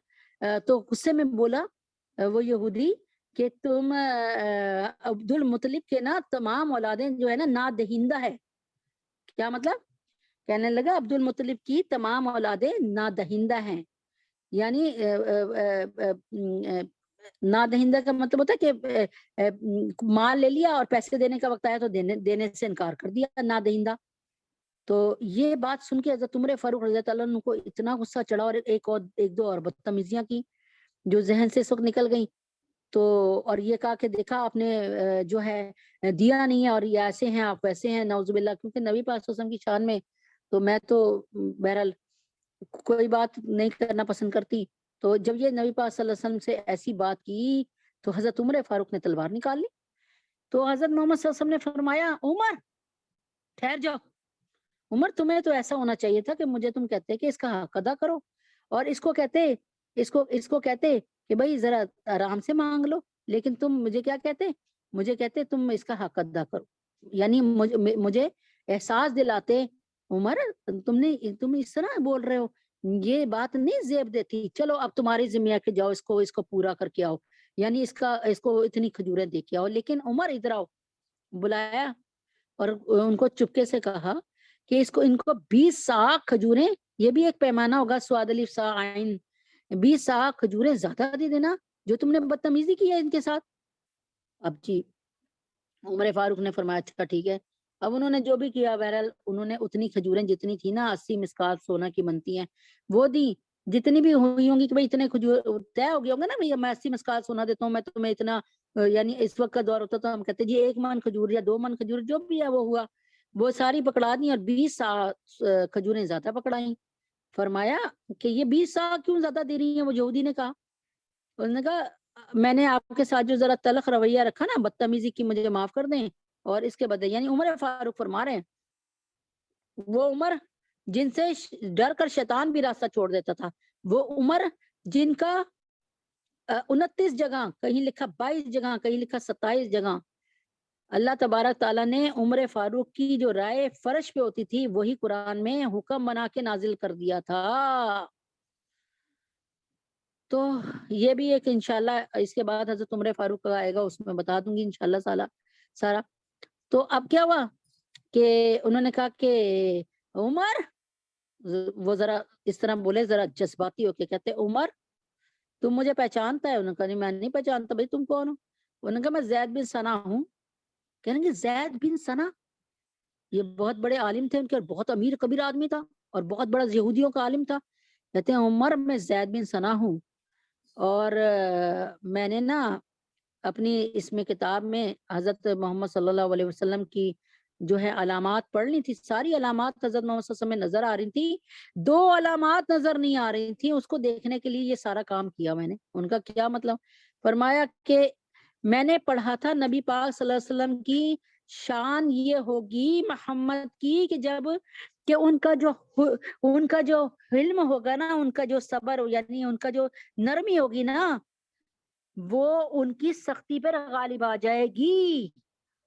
تو غصے میں بولا وہ یہودی کہ تم عبد المطلب کے نا تمام اولادیں جو ہے نا نادہندہ ہے. کیا مطلب؟ کہنے لگا عبد المطلب کی تمام اولادیں نادہندہ ہیں. یعنی نادہندہ کا مطلب ہوتا ہے کہ مال لے لیا اور پیسے دینے کا وقت آیا تو دینے سے انکار کر دیا، نادہندہ. تو یہ بات سن کے حضرت عمر فاروق رضی اللہ عنہ کو اتنا غصہ چڑھا اور ایک دو اور بدتمیزیاں کی جو ذہن سے اس وقت نکل گئیں. تو اور یہ کہا کہ دیکھا آپ نے جو ہے دیا نہیں ہے، اور یہ ایسے ہیں آپ ویسے ہیں، نعوذ باللہ. کیونکہ نبی پاک صلی اللہ علیہ وسلم کی شان میں تو میں تو بہرحال کوئی بات نہیں کرنا پسند کرتی. تو جب یہ نبی پاک صلی اللہ علیہ وسلم سے ایسی بات کی تو حضرت عمر فاروق نے تلوار نکال لی. تو حضرت محمد صلی اللہ علیہ وسلم نے فرمایا عمر ٹھہر جاؤ. عمر تمہیں تو ایسا ہونا چاہیے تھا کہ مجھے تم کہتے کہ اس کا حق ادا کرو، اور اس کو کہتے کہ بھائی ذرا آرام سے مانگ لو، لیکن تم مجھے کیا کہتے؟ مجھے کہتے تم اس کا حق ادا کرو. یعنی مجھے احساس دلاتے عمر تم اس طرح بول رہے ہو، یہ بات نہیں زیب دیتی، چلو اب تمہاری ذمہ ہے کہ جاؤ اس کو پورا کر کے آؤ، یعنی اس کو اتنی کھجوریں دے کے آؤ. لیکن عمر ادھر آؤ بلایا اور ان کو چپکے سے کہا کہ ان کو 20 صاع کھجوریں، یہ بھی ایک پیمانہ ہوگا، سواد الف صاع عین، 20 صاع کھجوریں زیادہ دے دینا جو تم نے بدتمیزی کی ہے ان کے ساتھ. اب جی عمر فاروق نے فرمایا اچھا ٹھیک ہے. اب انہوں نے جو بھی کیا بہرحال انہوں نے اتنی کھجوریں جتنی تھی نا 80 مسکات سونا کی بنتی ہیں وہ دی، جتنی بھی ہوئی ہوں گی کہ بھائی اتنے کھجور طے ہو گیا ہوگا نا بھائی میں 80 مسکات سونا دیتا ہوں میں تمہیں اتنا، یعنی اس وقت کا دور ہوتا تو ہم کہتے جی 1 من کھجور یا 2 من کھجور جو بھی ہے وہ ہوا، وہ ساری پکڑا دی اور 20 صاع کھجوریں زیادہ پکڑائیں. فرمایا کہ یہ 20 صاع کیوں زیادہ دے رہی ہیں؟ وہ یہودی نے کہا. انہوں نے کہا میں نے آپ کے ساتھ جو ذرا تلخ رویہ رکھا نا، بدتمیزی کی، مجھے معاف کر دیں. اور اس کے بدلے یعنی عمر فاروق فرما رہے ہیں وہ عمر جن سے ڈر کر شیطان بھی راستہ چھوڑ دیتا تھا، وہ عمر جن کا 29 جگہ، کہیں لکھا 22 جگہ، کہیں لکھا 27 جگہ اللہ تبارک تعالیٰ نے عمر فاروق کی جو رائے فرش پہ ہوتی تھی وہی قرآن میں حکم بنا کے نازل کر دیا تھا. تو یہ بھی ایک انشاءاللہ اس کے بعد حضرت عمر فاروق کا آئے گا، اس میں بتا دوں گی انشاءاللہ سارا. تو اب کیا ہوا کہ انہوں نے کہا کہ عمر، وہ ذرا اس طرح بولے ذرا جذباتی ہو کے کہتے عمر تم مجھے پہچانتا ہے؟ انہوں نے کہا نہیں میں نہیں پہچانتا. بھائی تم کون ہو؟ انہوں نے کہا میں زید بن ثنا ہوں. کہنے کہ زید بن ثنا، یہ بہت بڑے عالم تھے ان کے، اور بہت امیر کبیر آدمی تھا اور بہت بڑا یہودیوں کا عالم تھا. کہتے ہیں عمر میں زید بن ثنا ہوں، اور میں نے نا اپنی اس میں کتاب میں حضرت محمد صلی اللہ علیہ وسلم کی جو ہے علامات پڑھ لی تھی، ساری علامات حضرت محمد صلی اللہ علیہ وسلم میں نظر آ رہی تھی، 2 علامات نظر نہیں آ رہی تھی، اس کو دیکھنے کے لیے یہ سارا کام کیا میں نے. ان کا کیا مطلب؟ فرمایا کہ میں نے پڑھا تھا نبی پاک صلی اللہ علیہ وسلم کی شان یہ ہوگی محمد کی کہ جب کہ ان کا جو حلم ہوگا نا، ان کا جو صبر یعنی ان کا جو نرمی ہوگی نا، وہ ان کی سختی پر غالب آ جائے گی،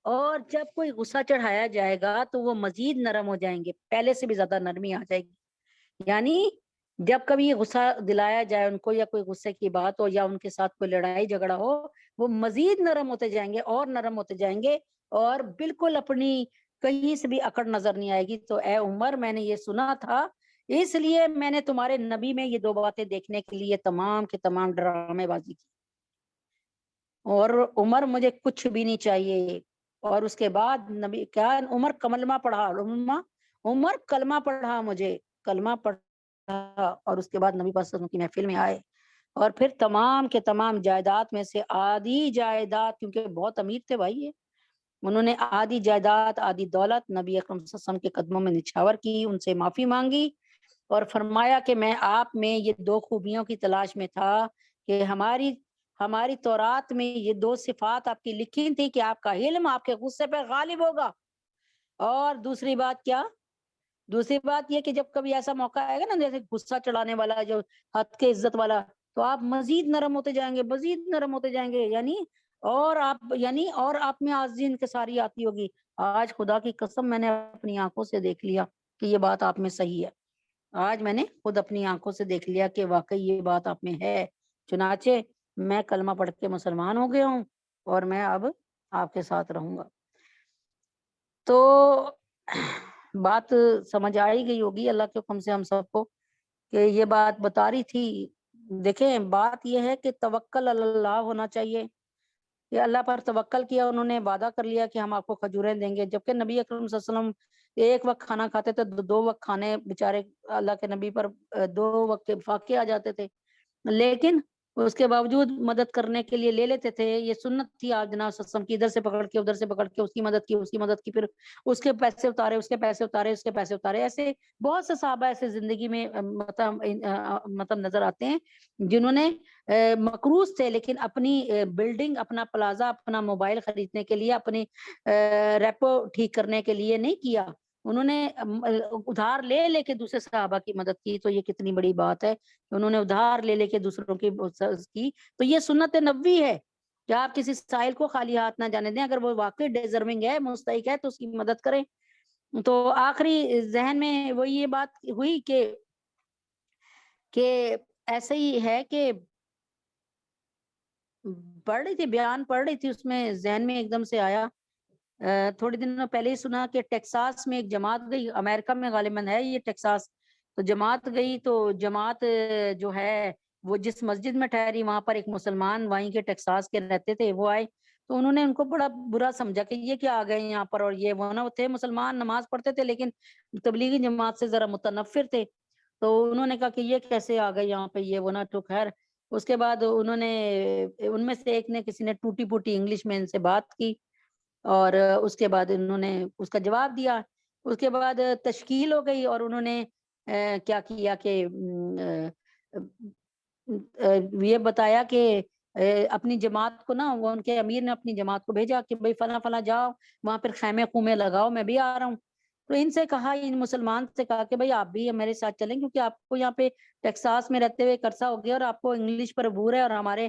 اور جب کوئی غصہ چڑھایا جائے گا تو وہ مزید نرم ہو جائیں گے، پہلے سے بھی زیادہ نرمی آ جائے گی. یعنی جب کبھی غصہ دلایا جائے ان کو یا کوئی غصے کی بات ہو یا ان کے ساتھ کوئی لڑائی جھگڑا ہو، وہ مزید نرم ہوتے جائیں گے اور نرم ہوتے جائیں گے، اور بالکل اپنی کہیں سے بھی اکڑ نظر نہیں آئے گی. تو اے عمر میں نے یہ سنا تھا، اس لیے میں نے تمہارے نبی میں یہ 2 باتیں دیکھنے کے لیے تمام کے تمام ڈرامے بازی کی، اور عمر مجھے کچھ بھی نہیں چاہیے. اور اس کے بعد نبی کیا عمر کلمہ پڑھا، عمر کلمہ پڑھا، مجھے کلمہ پڑھا، اور اس کے بعد نبی پاک صلی اللہ علیہ وسلم کی محفل میں آئے، اور پھر تمام کے تمام جائیداد میں سے آدھی جائیداد، کیونکہ بہت امیر تھے بھائی یہ، انہوں نے آدھی جائیداد آدھی دولت نبی اکرم صلی اللہ علیہ وسلم کے قدموں میں نچھاور کی، ان سے معافی مانگی، اور فرمایا کہ میں آپ میں یہ 2 خوبیوں کی تلاش میں تھا کہ ہماری تورات میں یہ 2 صفات آپ کی لکھی تھی کہ آپ کا علم آپ کے غصے پہ غالب ہوگا، اور دوسری بات کیا؟ دوسری بات یہ کہ جب کبھی ایسا موقع آئے گا نا جیسے غصہ چڑھانے والا جو حد کے عزت والا، تو آپ مزید نرم ہوتے جائیں گے، مزید نرم ہوتے جائیں گے، یعنی اور آپ میں عاجزی انکساری آتی ہوگی. آج خدا کی قسم میں نے اپنی آنکھوں سے دیکھ لیا کہ یہ بات آپ میں صحیح ہے. آج میں نے خود اپنی آنکھوں سے دیکھ لیا کہ واقعی یہ بات آپ میں ہے. چنانچہ میں کلمہ پڑھ کے مسلمان ہو گیا ہوں اور میں اب آپ کے ساتھ رہوں گا۔ تو بات سمجھ آئی گئی ہوگی اللہ کے حکم سے ہم سب کو کہ یہ بات بتا رہی تھی۔ دیکھیں بات یہ ہے کہ توکل علی اللہ ہونا چاہیے، کہ اللہ پر توکل کیا، انہوں نے وعدہ کر لیا کہ ہم آپ کو کھجوریں دیں گے، جبکہ نبی اکرم صلی اللہ علیہ وسلم ایک وقت کھانا کھاتے تھے، دو وقت کھانے بیچارے اللہ کے نبی پر 2 وقت کے فاقے آ جاتے تھے، لیکن اس کے باوجود مدد کرنے کے لیے لے لیتے تھے۔ یہ سنت تھی آپ جناب صلی اللہ علیہ وسلم کی، ادھر سے پکڑ کے ادھر سے پکڑ کے اس کی مدد کی، اس کی مدد کی، پھر اس کے پیسے اتارے، اس کے پیسے اتارے، اس کے پیسے اتارے۔ ایسے بہت سے صحابہ ایسے زندگی میں مطلب نظر آتے ہیں جنہوں نے مقروض تھے لیکن اپنی بلڈنگ، اپنا پلازا، اپنا موبائل خریدنے کے لیے، اپنی ریپو ٹھیک کرنے کے لیے نہیں کیا، انہوں نے ادھار لے لے کے دوسرے صحابہ کی مدد کی۔ تو یہ کتنی بڑی بات ہے کہ انہوں نے ادھار لے لے کے دوسروں کی کی۔ تو یہ سنت نبوی ہے کہ آپ کسی سائل کو خالی ہاتھ نہ جانے دیں، اگر وہ واقعی ڈیزرونگ ہے، مستحق ہے، تو اس کی مدد کریں۔ تو آخری ذہن میں وہ یہ بات ہوئی کہ ایسے ہی ہے کہ پڑھ رہی تھی، بیان پڑھ رہی تھی، اس میں ذہن میں ایک دم سے آیا، تھوڑے دنوں پہلے ہی سنا کہ ٹیکساس میں ایک جماعت گئی، امریکہ میں غالباً ہے یہ ٹیکساس، تو جماعت گئی، تو جماعت جو ہے وہ جس مسجد میں ٹھہری وہاں پر ایک مسلمان وہیں کے ٹیکساس کے رہتے تھے، وہ آئے تو انہوں نے ان کو بڑا برا سمجھا کہ یہ کیا آ گئے یہاں پر، اور یہ وہ نا، وہ تھے مسلمان، نماز پڑھتے تھے لیکن تبلیغی جماعت سے ذرا متنفر تھے، تو انہوں نے کہا کہ یہ کیسے آ گئے یہاں پہ، یہ وہ نا، تو خیر اس کے بعد انہوں نے، ان میں سے ایک نے، کسی نے ٹوٹی پوٹی انگلش میں ان سے بات کی، اور اس کے بعد انہوں نے اس کا جواب دیا۔ اس کے بعد تشکیل ہو گئی اور انہوں نے کیا کیا کہ یہ بتایا کہ اپنی جماعت کو نا، وہ ان کے امیر نے اپنی جماعت کو بھیجا کہ بھئی فلاں فلاں جاؤ وہاں پر خیمے خومے لگاؤ، میں بھی آ رہا ہوں۔ تو ان سے کہا، ان مسلمان سے کہا کہ بھئی آپ بھی میرے ساتھ چلیں، کیونکہ آپ کو یہاں پہ ٹیکساس میں رہتے ہوئے ایک عرصہ ہو گیا اور آپ کو انگلش پر عبور ہے، اور ہمارے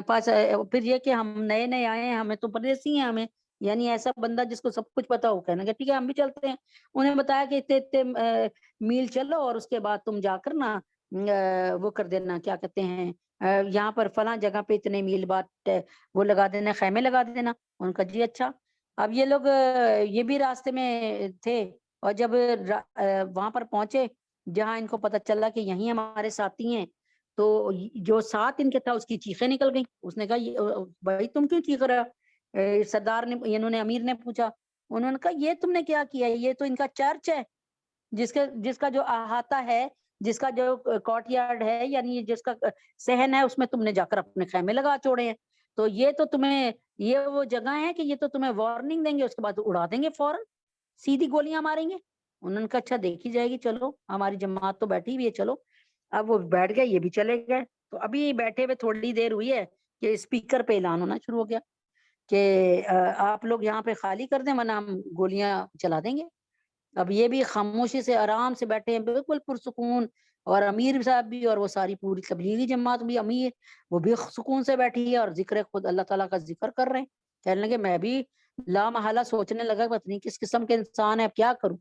پاس پھر یہ کہ ہم نئے نئے آئے ہیں، ہمیں تو پردیسی ہیں، ہمیں یعنی ایسا بندہ جس کو سب کچھ پتا ہو کہنا کہ ٹھیک ہے ہم بھی چلتے ہیں۔ انہیں بتایا کہ اتنے اتنے میل چلو اور اس کے بعد تم جا کر نا وہ کر دینا، کیا کہتے ہیں، یہاں پر فلاں جگہ پہ اتنے میل بعد وہ لگا دینا، خیمے لگا دینا۔ ان کا جی اچھا۔ اب یہ لوگ یہ بھی راستے میں تھے، اور جب وہاں پر پہنچے جہاں ان کو پتہ چلا کہ یہیں ہمارے ساتھی ہیں، تو جو ساتھ ان کے تھا اس کی چیخیں نکل گئیں۔ اس نے کہا بھائی تم کیوں چیخ رہا؟ سردار نے، انہوں نے امیر نے پوچھا، انہوں نے کہا یہ تم نے کیا کیا؟ یہ تو ان کا چرچ ہے، جس کا جو احاطہ ہے، جس کا جو کورٹ یارڈ ہے، یعنی جس کا صحن ہے، اس میں تم نے جا کر اپنے خیمے لگا چھوڑے ہیں، تو یہ تو تمہیں، یہ وہ جگہ ہے کہ یہ تو تمہیں وارننگ دیں گے، اس کے بعد اڑا دیں گے فوراً، سیدھی گولیاں ماریں گے۔ انہوں نے کہا اچھا دیکھی جائے گی، چلو ہماری جماعت تو بیٹھی ہوئی ہے، چلو۔ اب وہ بیٹھ گئے، یہ بھی چلے گئے۔ تو ابھی بیٹھے ہوئے تھوڑی دیر ہوئی ہے کہ اسپیکر پہ اعلان ہونا شروع ہو گیا کہ آپ لوگ یہاں پہ خالی کر دیں ورنہ ہم گولیاں چلا دیں گے۔ اب یہ بھی خاموشی سے آرام سے بیٹھے ہیں، بالکل پرسکون، اور امیر صاحب بھی اور وہ ساری پوری تبلیغی جماعت بھی، امیر وہ بھی سکون سے بیٹھی ہے اور ذکر خود اللہ تعالیٰ کا ذکر کر رہے ہیں۔ کہنے لگے میں بھی لا محالہ سوچنے لگا پتہ نہیں کس قسم کے انسان ہے، اب کیا کروں۔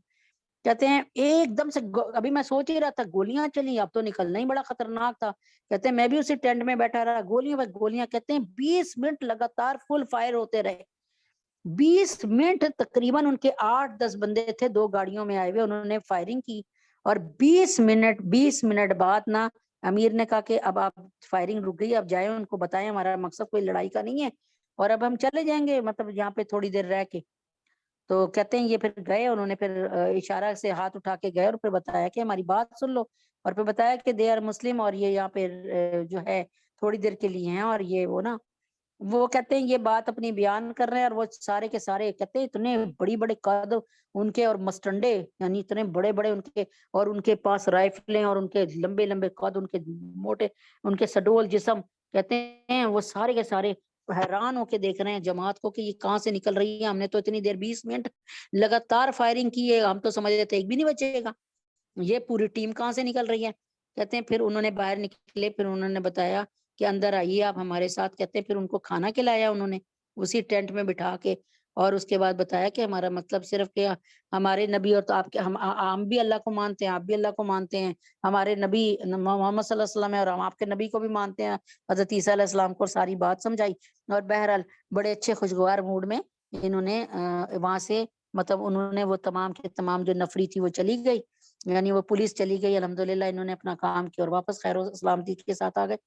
کہتے ہیں ایک دم سے ابھی میں سوچ ہی رہا تھا گولیاں چلی، اب تو نکلنا ہی بڑا خطرناک تھا۔ کہتے ہیں میں بھی اسی ٹینٹ میں بیٹھا رہا، گولیاں، کہتے ہیں 20 منٹ لگاتار فل فائر ہوتے رہے۔ 20 منٹ تقریباً ان کے 8-10 بندے تھے، 2 گاڑیوں میں آئے ہوئے، انہوں نے فائرنگ کی، اور 20 منٹ بعد نا امیر نے کہا کہ اب آپ فائرنگ رک گئی، اب جائیں ان کو بتائیں ہمارا مقصد کوئی لڑائی کا نہیں ہے، اور اب ہم چلے جائیں گے، مطلب یہاں پہ تھوڑی دیر رہ کے۔ تو کہتے ہیں یہ پھر گئے، انہوں نے پھر اشارہ سے ہاتھ اٹھا کے گئے اور پھر بتایا کہ ہماری بات سن لو، اور پھر بتایا کہ دے آر مسلم، اور یہ یہاں پہ جو ہے تھوڑی دیر کے لیے ہیں، اور یہ وہ نا، وہ کہتے ہیں یہ بات اپنی بیان کر رہے ہیں، اور وہ سارے کے سارے کہتے ہیں اتنے بڑی بڑے قد ان کے، اور مسٹنڈے یعنی اتنے بڑے بڑے ان کے، اور ان کے پاس رائفلیں، اور ان کے لمبے لمبے قد، ان کے موٹے، ان کے سڈول جسم، کہتے ہیں وہ سارے کے سارے حیران ہو کے دیکھ رہے ہیں جماعت کو کہ یہ کہاں سے نکل رہی ہے، ہم نے تو اتنی دیر 20 منٹ لگاتار فائرنگ کی ہے، ہم تو سمجھ رہے تھے ایک بھی نہیں بچے گا، یہ پوری ٹیم کہاں سے نکل رہی ہے۔ کہتے ہیں پھر انہوں نے باہر نکلے، پھر انہوں نے بتایا کہ اندر آئیے آپ ہمارے ساتھ، کہتے ہیں پھر ان کو کھانا کھلایا انہوں نے اسی ٹینٹ میں بٹھا کے، اور اس کے بعد بتایا کہ ہمارا مطلب صرف کہ ہمارے نبی اور تو آپ کے ہم بھی اللہ کو مانتے ہیں، آپ بھی اللہ کو مانتے ہیں، ہمارے نبی محمد صلی اللہ علیہ وسلم ہے اور ہم آپ کے نبی کو بھی مانتے ہیں، حضرت عیسیٰ علیہ السلام کو ساری بات سمجھائی۔ اور بہرحال بڑے اچھے خوشگوار موڈ میں انہوں نے وہاں سے مطلب انہوں نے وہ تمام کے تمام جو نفری تھی وہ چلی گئی، یعنی وہ پولیس چلی گئی، الحمدللہ انہوں نے اپنا کام کیا اور واپس خیر و سلامتی کے ساتھ آ گئے۔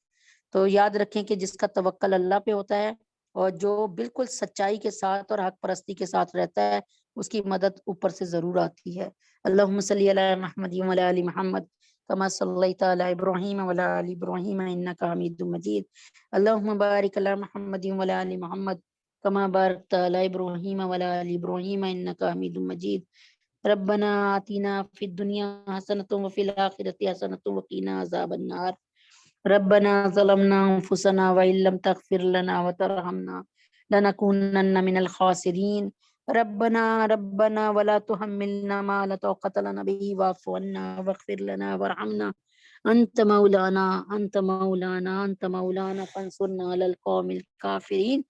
تو یاد رکھیں کہ جس کا توکل اللہ پہ ہوتا ہے اور جو بالکل سچائی کے ساتھ اور حق پرستی کے ساتھ رہتا ہے، اس کی مدد اوپر سے ضرور آتی ہے۔ اللہم صلی علی محمد و علی آل محمد کما صلیت علی ابراہیم و علی آل ابراہیم انک حمید مجید۔ اللہم بارک علی محمد و علی آل محمد کما بارکت علی ابراہیم و علی آل ابراہیم انک حمید مجید۔ ربنا آتنا فی الدنیا حسنۃ وفی الآخرۃ حسنۃ وقنا عذاب النار۔ ربنا ظلمنا انفسنا وان لم تغفر لنا وترحمنا لنكونن من الخاسرین۔ ربنا ولا تحملنا ما لا طاقة لنا به واعف عنا واغفر لنا وارحمنا انت مولانا فانصرنا على القوم الكافرین۔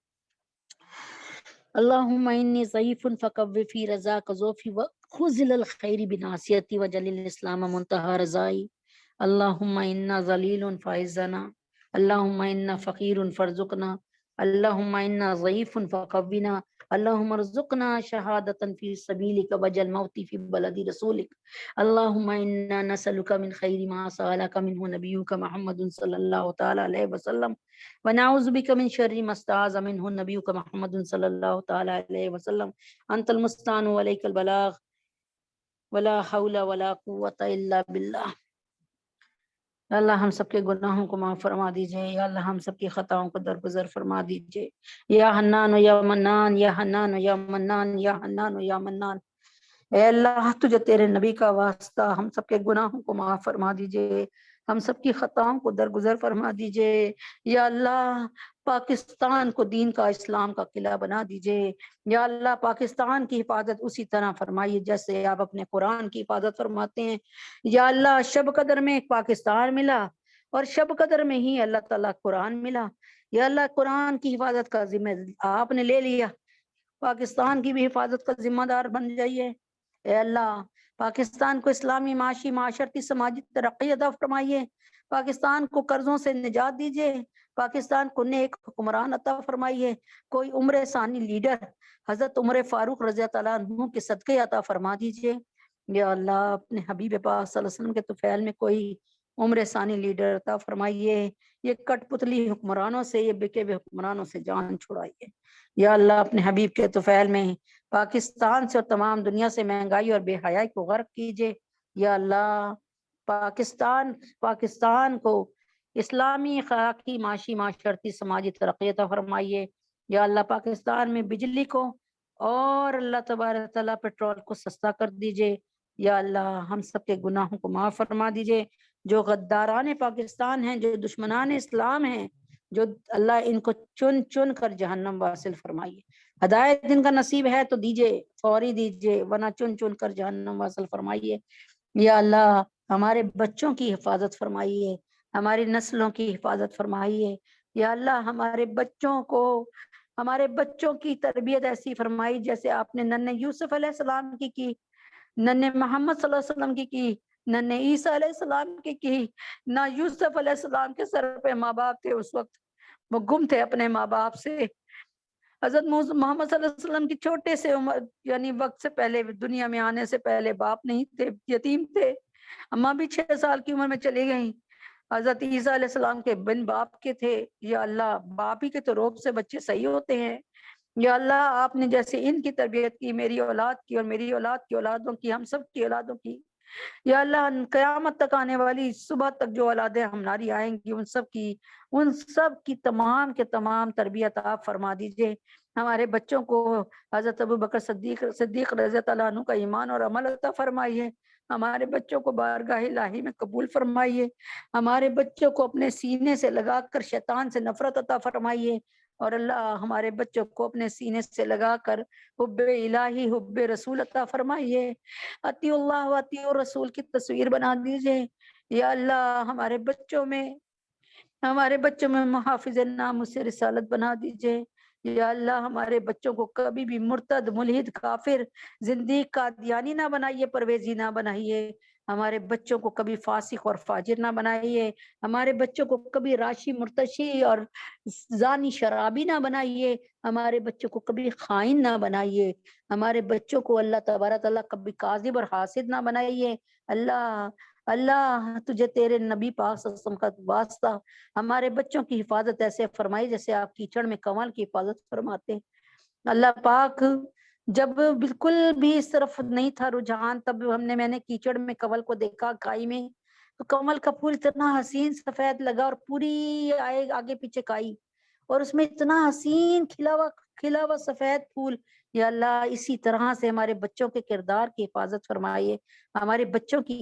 اللهم إني ضعيف فقو في رضاك ضعفي وخذل الخير بناصيتي وجل الإسلام منتهى رضائي۔ اللهم إنا ذليل فاعزنا، اللهم إنا فقير فارزقنا، اللهم إنا ضعيف فقونا، اللهم ارزقنا شهادة في سبيلك وجل الموت في بلد رسولك۔ اللهم إنا نسألك من خير ما سألك منه نبيك محمد صلى الله تعالى عليه وسلم، ونعوذ بك من شر ما استعاذ منه نبيك محمد صلی اللہ تعالی علیہ وسلم۔ انت المستعان وعلیک البلاغ ولا حول ولا قوة الا باللہ۔ یا اللہ ہم سب کے گناہوں کو معاف فرما دیجئے، یا اللہ ہم سب کی خطاؤں کو درگزر فرما دیجئے۔ یا حنان و یا منان، یا حنان و یا منان، یا حنان و یا منان۔ اے اللہ تجھے تیرے نبی کا واسطہ ہم سب کے گناہوں کو معاف فرما دیجئے، ہم سب کی خطاؤں کو درگزر فرما دیجئے۔ یا اللہ پاکستان کو دین کا اسلام کا قلعہ بنا دیجئے۔ یا اللہ پاکستان کی حفاظت اسی طرح فرمائیے جیسے آپ اپنے قرآن کی حفاظت فرماتے ہیں۔ یا اللہ شب قدر میں پاکستان ملا اور شب قدر میں ہی اللہ تعالیٰ قرآن ملا۔ یا اللہ قرآن کی حفاظت کا ذمہ آپ نے لے لیا، پاکستان کی بھی حفاظت کا ذمہ دار بن جائیے۔ اے اللہ پاکستان کو اسلامی معاشی معاشرتی سماجی ترقی عطا فرمائیے، پاکستان کو قرضوں سے نجات دیجیے، پاکستان کو نیک حکمران عطا فرمائیے، کوئی عمر ثانی لیڈر حضرت عمر فاروق رضی اللہ عنہ کے صدقے عطا فرما دیجیے۔ یا اللہ اپنے حبیب پاک صلی اللہ علیہ وسلم کے طفیل میں کوئی عمر ثانی لیڈر عطا فرمائیے، یہ کٹ پتلی حکمرانوں سے، یہ بکے ہوئے حکمرانوں سے جان چھڑائیے۔ یا اللہ اپنے حبیب کے طفیل میں پاکستان سے اور تمام دنیا سے مہنگائی اور بے حیائی کو غرق کیجیے۔ یا اللہ پاکستان کو اسلامی اخلاقی معاشی معاشرتی سماجی ترقی عطا فرمائیے۔ یا اللہ پاکستان میں بجلی کو اور اللہ تبارک تعالیٰ پیٹرول کو سستا کر دیجیے۔ یا اللہ ہم سب کے گناہوں کو معاف فرما دیجیے۔ جو غداران پاکستان ہیں، جو دشمنان اسلام ہیں، جو اللہ ان کو چن چن کر جہنم واصل فرمائیے۔ ہدایت جن کا نصیب ہے تو دیجیے، فوری دیجیے، ورنہ چن چن کر جہنم واصل فرمائیے۔ یا اللہ ہمارے بچوں کی حفاظت فرمائیے، ہماری نسلوں کی حفاظت فرمائیے۔ یا اللہ ہمارے بچوں کی تربیت ایسی فرمائی جیسے آپ نے ننھے یوسف علیہ السلام کی، ننھے محمد صلی اللہ علیہ وسلم کی، ننھے عیسیٰ علیہ السلام کی۔ نہ یوسف علیہ السلام کے سر پہ ماں باپ تھے، اس وقت وہ گم تھے اپنے ماں باپ سے۔ حضرت محمد صلی اللہ علیہ وسلم کی چھوٹے سے عمر یعنی وقت سے پہلے، دنیا میں آنے سے پہلے باپ نہیں تھے، یتیم تھے۔ اماں بھی 6 سال کی عمر میں چلی گئیں۔ حضرت عیسیٰ علیہ السلام کے بن باپ کے تھے۔ یا اللہ باپ ہی کے تو روب سے بچے صحیح ہوتے ہیں۔ یا اللہ آپ نے جیسے ان کی تربیت کی، میری اولاد کی اور میری اولاد کی اولادوں کی، ہم سب کی اولادوں کی، یا اللہ قیامت تک آنے والی صبح تک جو اولادیں ہماری آئیں گی ان سب کی تمام کے تمام تربیت آپ فرما دیجئے۔ ہمارے بچوں کو حضرت ابوبکر صدیق رضی اللہ عنہ کا ایمان اور عمل عطا فرمائیے، ہمارے بچوں کو بارگاہ الہی میں قبول فرمائیے، ہمارے بچوں کو اپنے سینے سے لگا کر شیطان سے نفرت عطا فرمائیے، اور اللہ ہمارے بچوں کو اپنے سینے سے لگا کر حب الہی حب رسول عطا فرمائیے۔ اطیع اللہ و اطیع الرسول کی تصویر بنا دیجئے۔ یا اللہ ہمارے بچوں میں محافظ ناموس رسالت بنا دیجئے۔ یا اللہ ہمارے بچوں کو کبھی بھی مرتد، ملحد، کافر، زندیق، قادیانی نہ بنائیے، پرویزی نہ بنائیے، ہمارے بچوں کو کبھی فاسق اور فاجر نہ بنائیے، ہمارے بچوں کو کبھی راشی، مرتشی اور زانی، شرابی نہ بنائیے، ہمارے بچوں کو کبھی خائن نہ بنائیے، ہمارے بچوں کو اللہ تبارک تعالیٰ کبھی کاذب اور حاسد نہ بنائیے۔ اللہ اللہ تجھے تیرے نبی پاک صلی اللہ علیہ وسلم کا واسطہ ہمارے بچوں کی حفاظت ایسے فرمائی جیسے آپ کیچڑ میں کنول کی حفاظت فرماتے ہیں۔ اللہ پاک جب بالکل بھی اس طرف نہیں تھا رجحان، تب میں نے کیچڑ میں کنول کو دیکھا کائی میں، تو کنول کا پھول اتنا حسین سفید لگا اور پوری آگے پیچھے کائی، اور اس میں اتنا حسین کھلا ہوا سفید پھول۔ یا اللہ اسی طرح سے ہمارے بچوں کے کردار کی حفاظت فرمائیے، ہمارے بچوں کی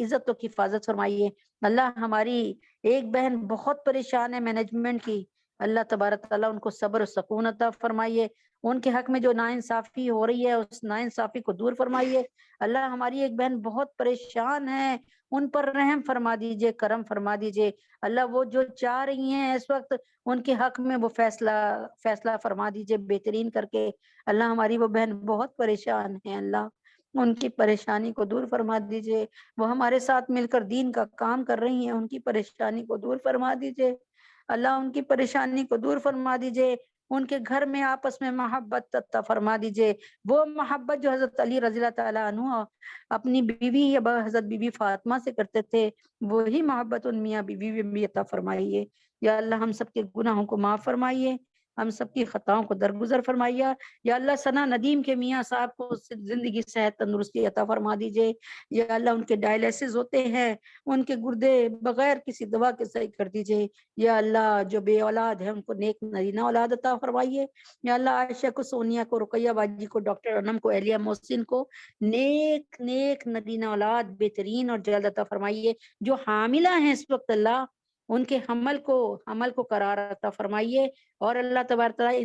عزت کی حفاظت فرمائیے۔ اللہ ہماری ایک بہن بہت پریشان ہے مینجمنٹ کی، اللہ تبارک تعالیٰ ان کو صبر و سکون عطا فرمائیے، ان کے حق میں جو ناانصافی ہو رہی ہے اس ناانصافی کو دور فرمائیے۔ اللہ ہماری ایک بہن بہت پریشان ہے، ان پر رحم فرما دیجئے، کرم فرما دیجئے۔ اللہ وہ جو چاہ رہی ہیں اس وقت ان کے حق میں وہ فیصلہ فرما دیجئے بہترین کر کے۔ اللہ ہماری وہ بہن بہت پریشان ہے، اللہ ان کی پریشانی کو دور فرما دیجئے۔ وہ ہمارے ساتھ مل کر دین کا کام کر رہی ہیں، ان کی پریشانی کو دور فرما دیجئے اللہ، ان کی پریشانی کو دور فرما دیجئے، ان کے گھر میں آپس میں محبت عطا فرما دیجئے، وہ محبت جو حضرت علی رضی اللہ تعالیٰ عنہ اپنی بیوی یا حضرت بی بی فاطمہ سے کرتے تھے، وہی محبت ان میاں بیوی میں بھی عطا فرمائیے۔ یا اللہ ہم سب کے گناہوں کو معاف فرمائیے، ہم سب کی خطاؤں کو درگزر فرمائیے۔ یا اللہ ثنا ندیم کے میاں صاحب کو زندگی، صحت، تندرستی عطا فرما دیجئے۔ یا اللہ ان کے ڈائلیسس ہوتے ہیں، ان کے گردے بغیر کسی دوا کے صحیح کر دیجئے۔ یا اللہ جو بے اولاد ہے ان کو نیک نرینہ اولاد عطا فرمائیے۔ یا اللہ عائشہ کو، سونیا کو، رقیہ باجی کو، ڈاکٹر انم کو، اہلیہ محسن کو نیک نرینہ اولاد بہترین اور جلد عطا فرمائیے۔ جو حاملہ ہیں اس وقت اللہ ان کے حمل کو قرار عطا فرمائیے، اور اللہ تبارک تعالیٰ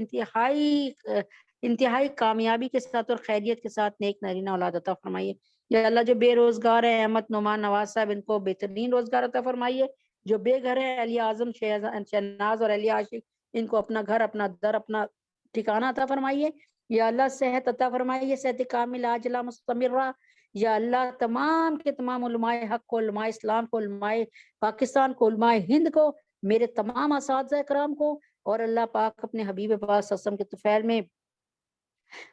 انتہائی کامیابی کے ساتھ اور خیریت کے ساتھ نیک نرینہ اولاد عطا فرمائیے۔ یا اللہ جو بے روزگار ہیں، احمد نعمان نواز صاحب، ان کو بہترین روزگار عطا فرمائیے۔ جو بے گھر ہے، علی اعظم شہناز اور علی عاشق، ان کو اپنا گھر، اپنا در، اپنا ٹھکانہ عطا فرمائیے۔ یا اللہ صحت عطا فرمائیے، صحت کاملہ عاجلہ مستمرہ۔ یا اللہ تمام کے تمام علماء حق کو، علماء اسلام کو، علماء پاکستان کو، علماء ہند کو، میرے تمام اساتذہ کرام کو، اور اللہ پاک اپنے حبیب پاک صلی اللہ علیہ وسلم کے طفیل میں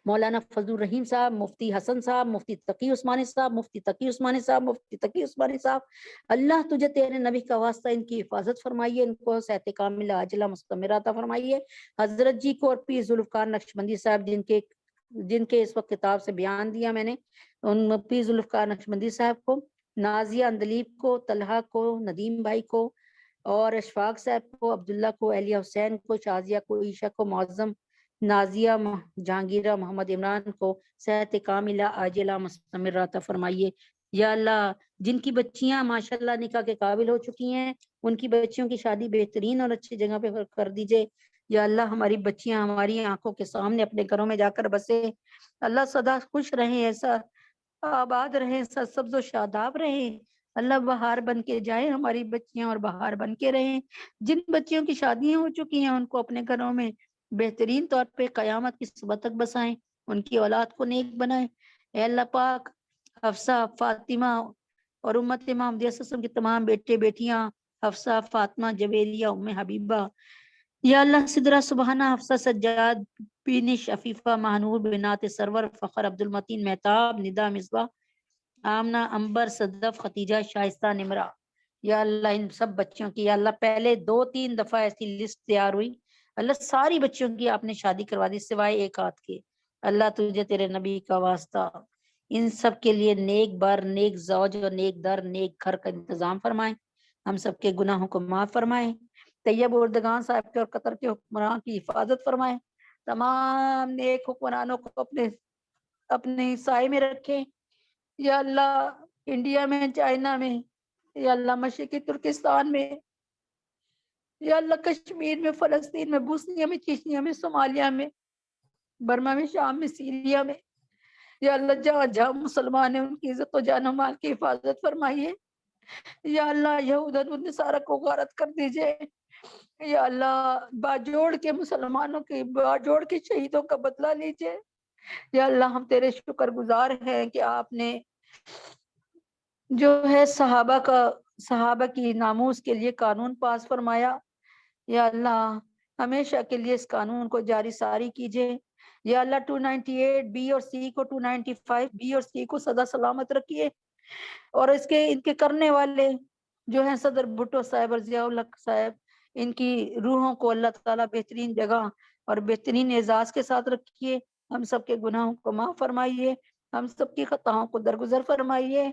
مولانا فضل الرحیم صاحب، مفتی حسن صاحب، مفتی تقی عثمانی صاحب، مفتی تقی عثمانی صاحب، مفتی تقی عثمانی صاحب، اللہ تجھے تیرے نبی کا واسطہ ان کی حفاظت فرمائیے، ان کو صحت کاملہ عاجلہ مستمرہ عطا فرمائیے۔ حضرت جی کو اور پیر ذوالفقار نقشبندی صاحب جن کے اس وقت کتاب سے بیان دیا میں نے، ان پیر ذوالفقار نقشبندی صاحب کو، نازیہ اندلیب کو، طلحہ کو، ندیم بھائی کو، اور اشفاق صاحب کو، عبداللہ کو، اہلیہ حسین کو، شازیہ کو، عیشہ کو، معظم، نازیہ، جہانگیرہ، محمد عمران کو صحت کاملہ عاجلہ مستمرہ عطا فرمائیے۔ یا اللہ جن کی بچیاں ماشاءاللہ نکاح کے قابل ہو چکی ہیں، ان کی بچیوں کی شادی بہترین اور اچھی جگہ پہ کر دیجئے۔ یا اللہ ہماری بچیاں ہماری آنکھوں کے سامنے اپنے گھروں میں جا کر بسے، اللہ سدا خوش رہیں، ایسا آباد رہیں، سبز و شاداب رہیں، اللہ بہار بن کے جائیں ہماری بچیاں، اور بہار بن کے رہیں۔ جن بچیوں کی شادیاں ہو چکی ہیں ان کو اپنے گھروں میں بہترین طور پہ قیامت کی صبح تک بسائیں، ان کی اولاد کو نیک بنائیں۔ اے اللہ پاک حفصہ، فاطمہ اور امت امام صلی اللہ علیہ وسلم کے تمام بیٹے بیٹیاں، حفصہ، فاطمہ، جویریہ، ام حبیبہ، یا اللہ سدرہ، سبحانہ، حفصہ، سجاد، بینش، عفیفہ، مہنور، بنات سرور، فخر، عبد المتین، مہتاب، ندا، مصباح، آمنہ، امبر، صدف، ختیجہ، شائستہ، نمرہ، یا اللہ ان سب بچوں کی، یا اللہ پہلے 2-3 دفعہ ایسی لسٹ تیار ہوئی، اللہ ساری بچوں کی آپ نے شادی کروا دی سوائے ایک ہاتھ کے۔ اللہ تجھے تیرے نبی کا واسطہ ان سب کے لیے نیک بار، نیک زوج اور نیک در، نیک گھر کا انتظام فرمائیں، ہم سب کے گناہوں کو معاف فرمائیں، طیب اردگان صاحب کے اور قطر کے حکمران کی حفاظت فرمائیں، تمام نیک حکمرانوں کو اپنے سائے میں رکھیں۔ یا اللہ انڈیا میں، چائنا میں، یا اللہ مشرقی ترکستان میں، یا اللہ کشمیر میں، فلسطین میں، بوسنیا میں، چیچنیا میں، صومالیہ میں، برما میں، شام میں، سیریا میں، یا اللہ جہاں جہاں مسلمان ہیں ان کی عزت و جان و مال کی حفاظت فرمائیے۔ یا اللہ یہود و نصارہ کو غارت کر دیجئے، یا اللہ باجوڑ کے مسلمانوں کی باجوڑ کے شہیدوں کا بدلہ لیجئے۔ یا اللہ ہم تیرے شکر گزار ہیں کہ آپ نے جو ہے صحابہ کی ناموس کے لیے قانون پاس فرمایا۔ یا اللہ ہمیشہ کے لیے اس قانون کو جاری ساری کیجئے۔ یا اللہ 298 بی اور سی کو 295 بی اور سی کو سدا سلامت رکھیے، اور ان کے کرنے والے جو ہیں صدر بھٹو صاحب اور ضیاء الحق صاحب، ان کی روحوں کو اللہ تعالیٰ بہترین جگہ اور بہترین اعزاز کے ساتھ رکھیے۔ ہم سب کے گناہوں کو معاف فرمائیے، ہم سب کی خطاؤں کو درگزر فرمائیے۔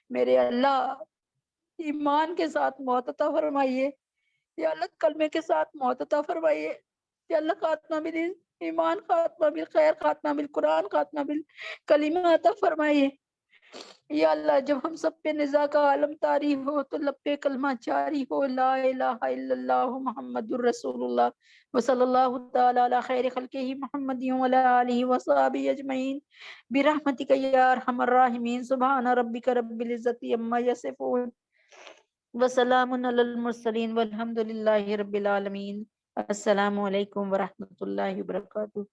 میرے اللہ ایمان کے ساتھ موت عطا فرمائیے۔ یا اللہ کلمے کے ساتھ موت عطا فرمائیے۔ یا اللہ خاتمہ بال ایمان، خاتمہ بالخیر، خاتمہ بالقرآن، خاتمہ بالکلمہ عطا فرمائیے۔ یا اللہ جب ہم سب پہ نزا کا عالم طاری ہو تو لب پہ کلمہ جاری ہو، لا الہ الا اللہ محمد الرسول اللہ وصلی اللہ تعالی علی خیر خلقہ محمد وعلی آلہ وصحبہ اجمعین برحمتک یا ارحم الراحمین۔ سبحان ربک رب العزت عما یصفون وسلام علی المرسلین والحمد للہ رب العالمین۔ السلام علیکم ورحمۃ اللہ وبرکاتہ۔